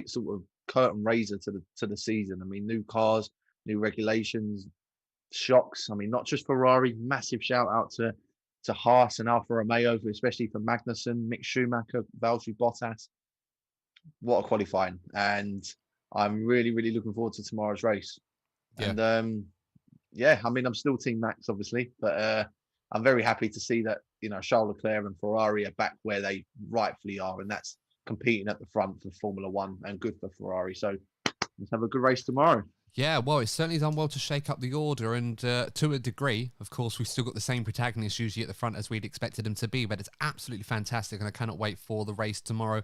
sort of curtain raiser to the season. I mean, new cars, new regulations, shocks. I mean, not just Ferrari. Massive shout out to Haas and Alfa Romeo, especially for Magnussen, Mick Schumacher, Valtteri Bottas. What a qualifying! And I'm really, really looking forward to tomorrow's race. Yeah. And I mean, I'm still Team Max, obviously, but I'm very happy to see that Charles Leclerc and Ferrari are back where they rightfully are, and that's competing at the front for Formula One, and good for Ferrari. So let's have a good race tomorrow. Yeah, well, it's certainly done well to shake up the order, and to a degree, of course, we've still got the same protagonists usually at the front as we'd expected them to be, but it's absolutely fantastic, and I cannot wait for the race tomorrow.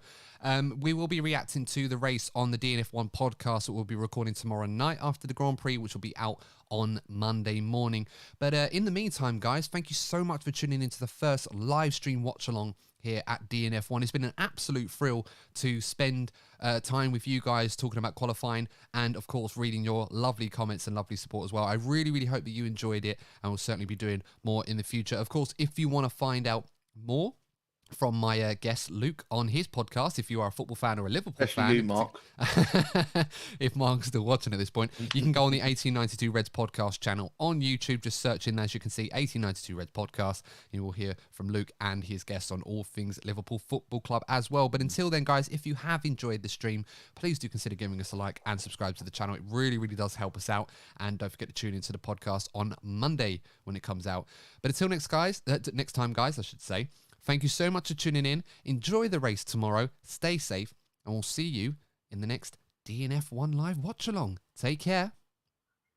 We will be reacting to the race on the DNF1 podcast that we'll be recording tomorrow night after the Grand Prix, which will be out on Monday morning. But in the meantime, guys, thank you so much for tuning into the first live stream watch-along here at DNF1. It's been an absolute thrill to spend time with you guys talking about qualifying and, of course, reading your lovely comments and lovely support as well. I really, really hope that you enjoyed it, and we'll certainly be doing more in the future. Of course, if you want to find out more from my guest Luke on his podcast, if you are a football fan or a Liverpool fan. You, Mark. If Mark's still watching at this point, you can go on the 1892 Reds podcast channel on YouTube. Just search in, as you can see, 1892 Reds podcast. You will hear from Luke and his guests on all things Liverpool Football Club as well. But until then, guys, if you have enjoyed the stream, please do consider giving us a like and subscribe to the channel. It really, really does help us out. And don't forget to tune into the podcast on Monday when it comes out. But until next time, guys, I should say. Thank you so much for tuning in. Enjoy the race tomorrow. Stay safe. And we'll see you in the next DNF1 Live Watch Along. Take care.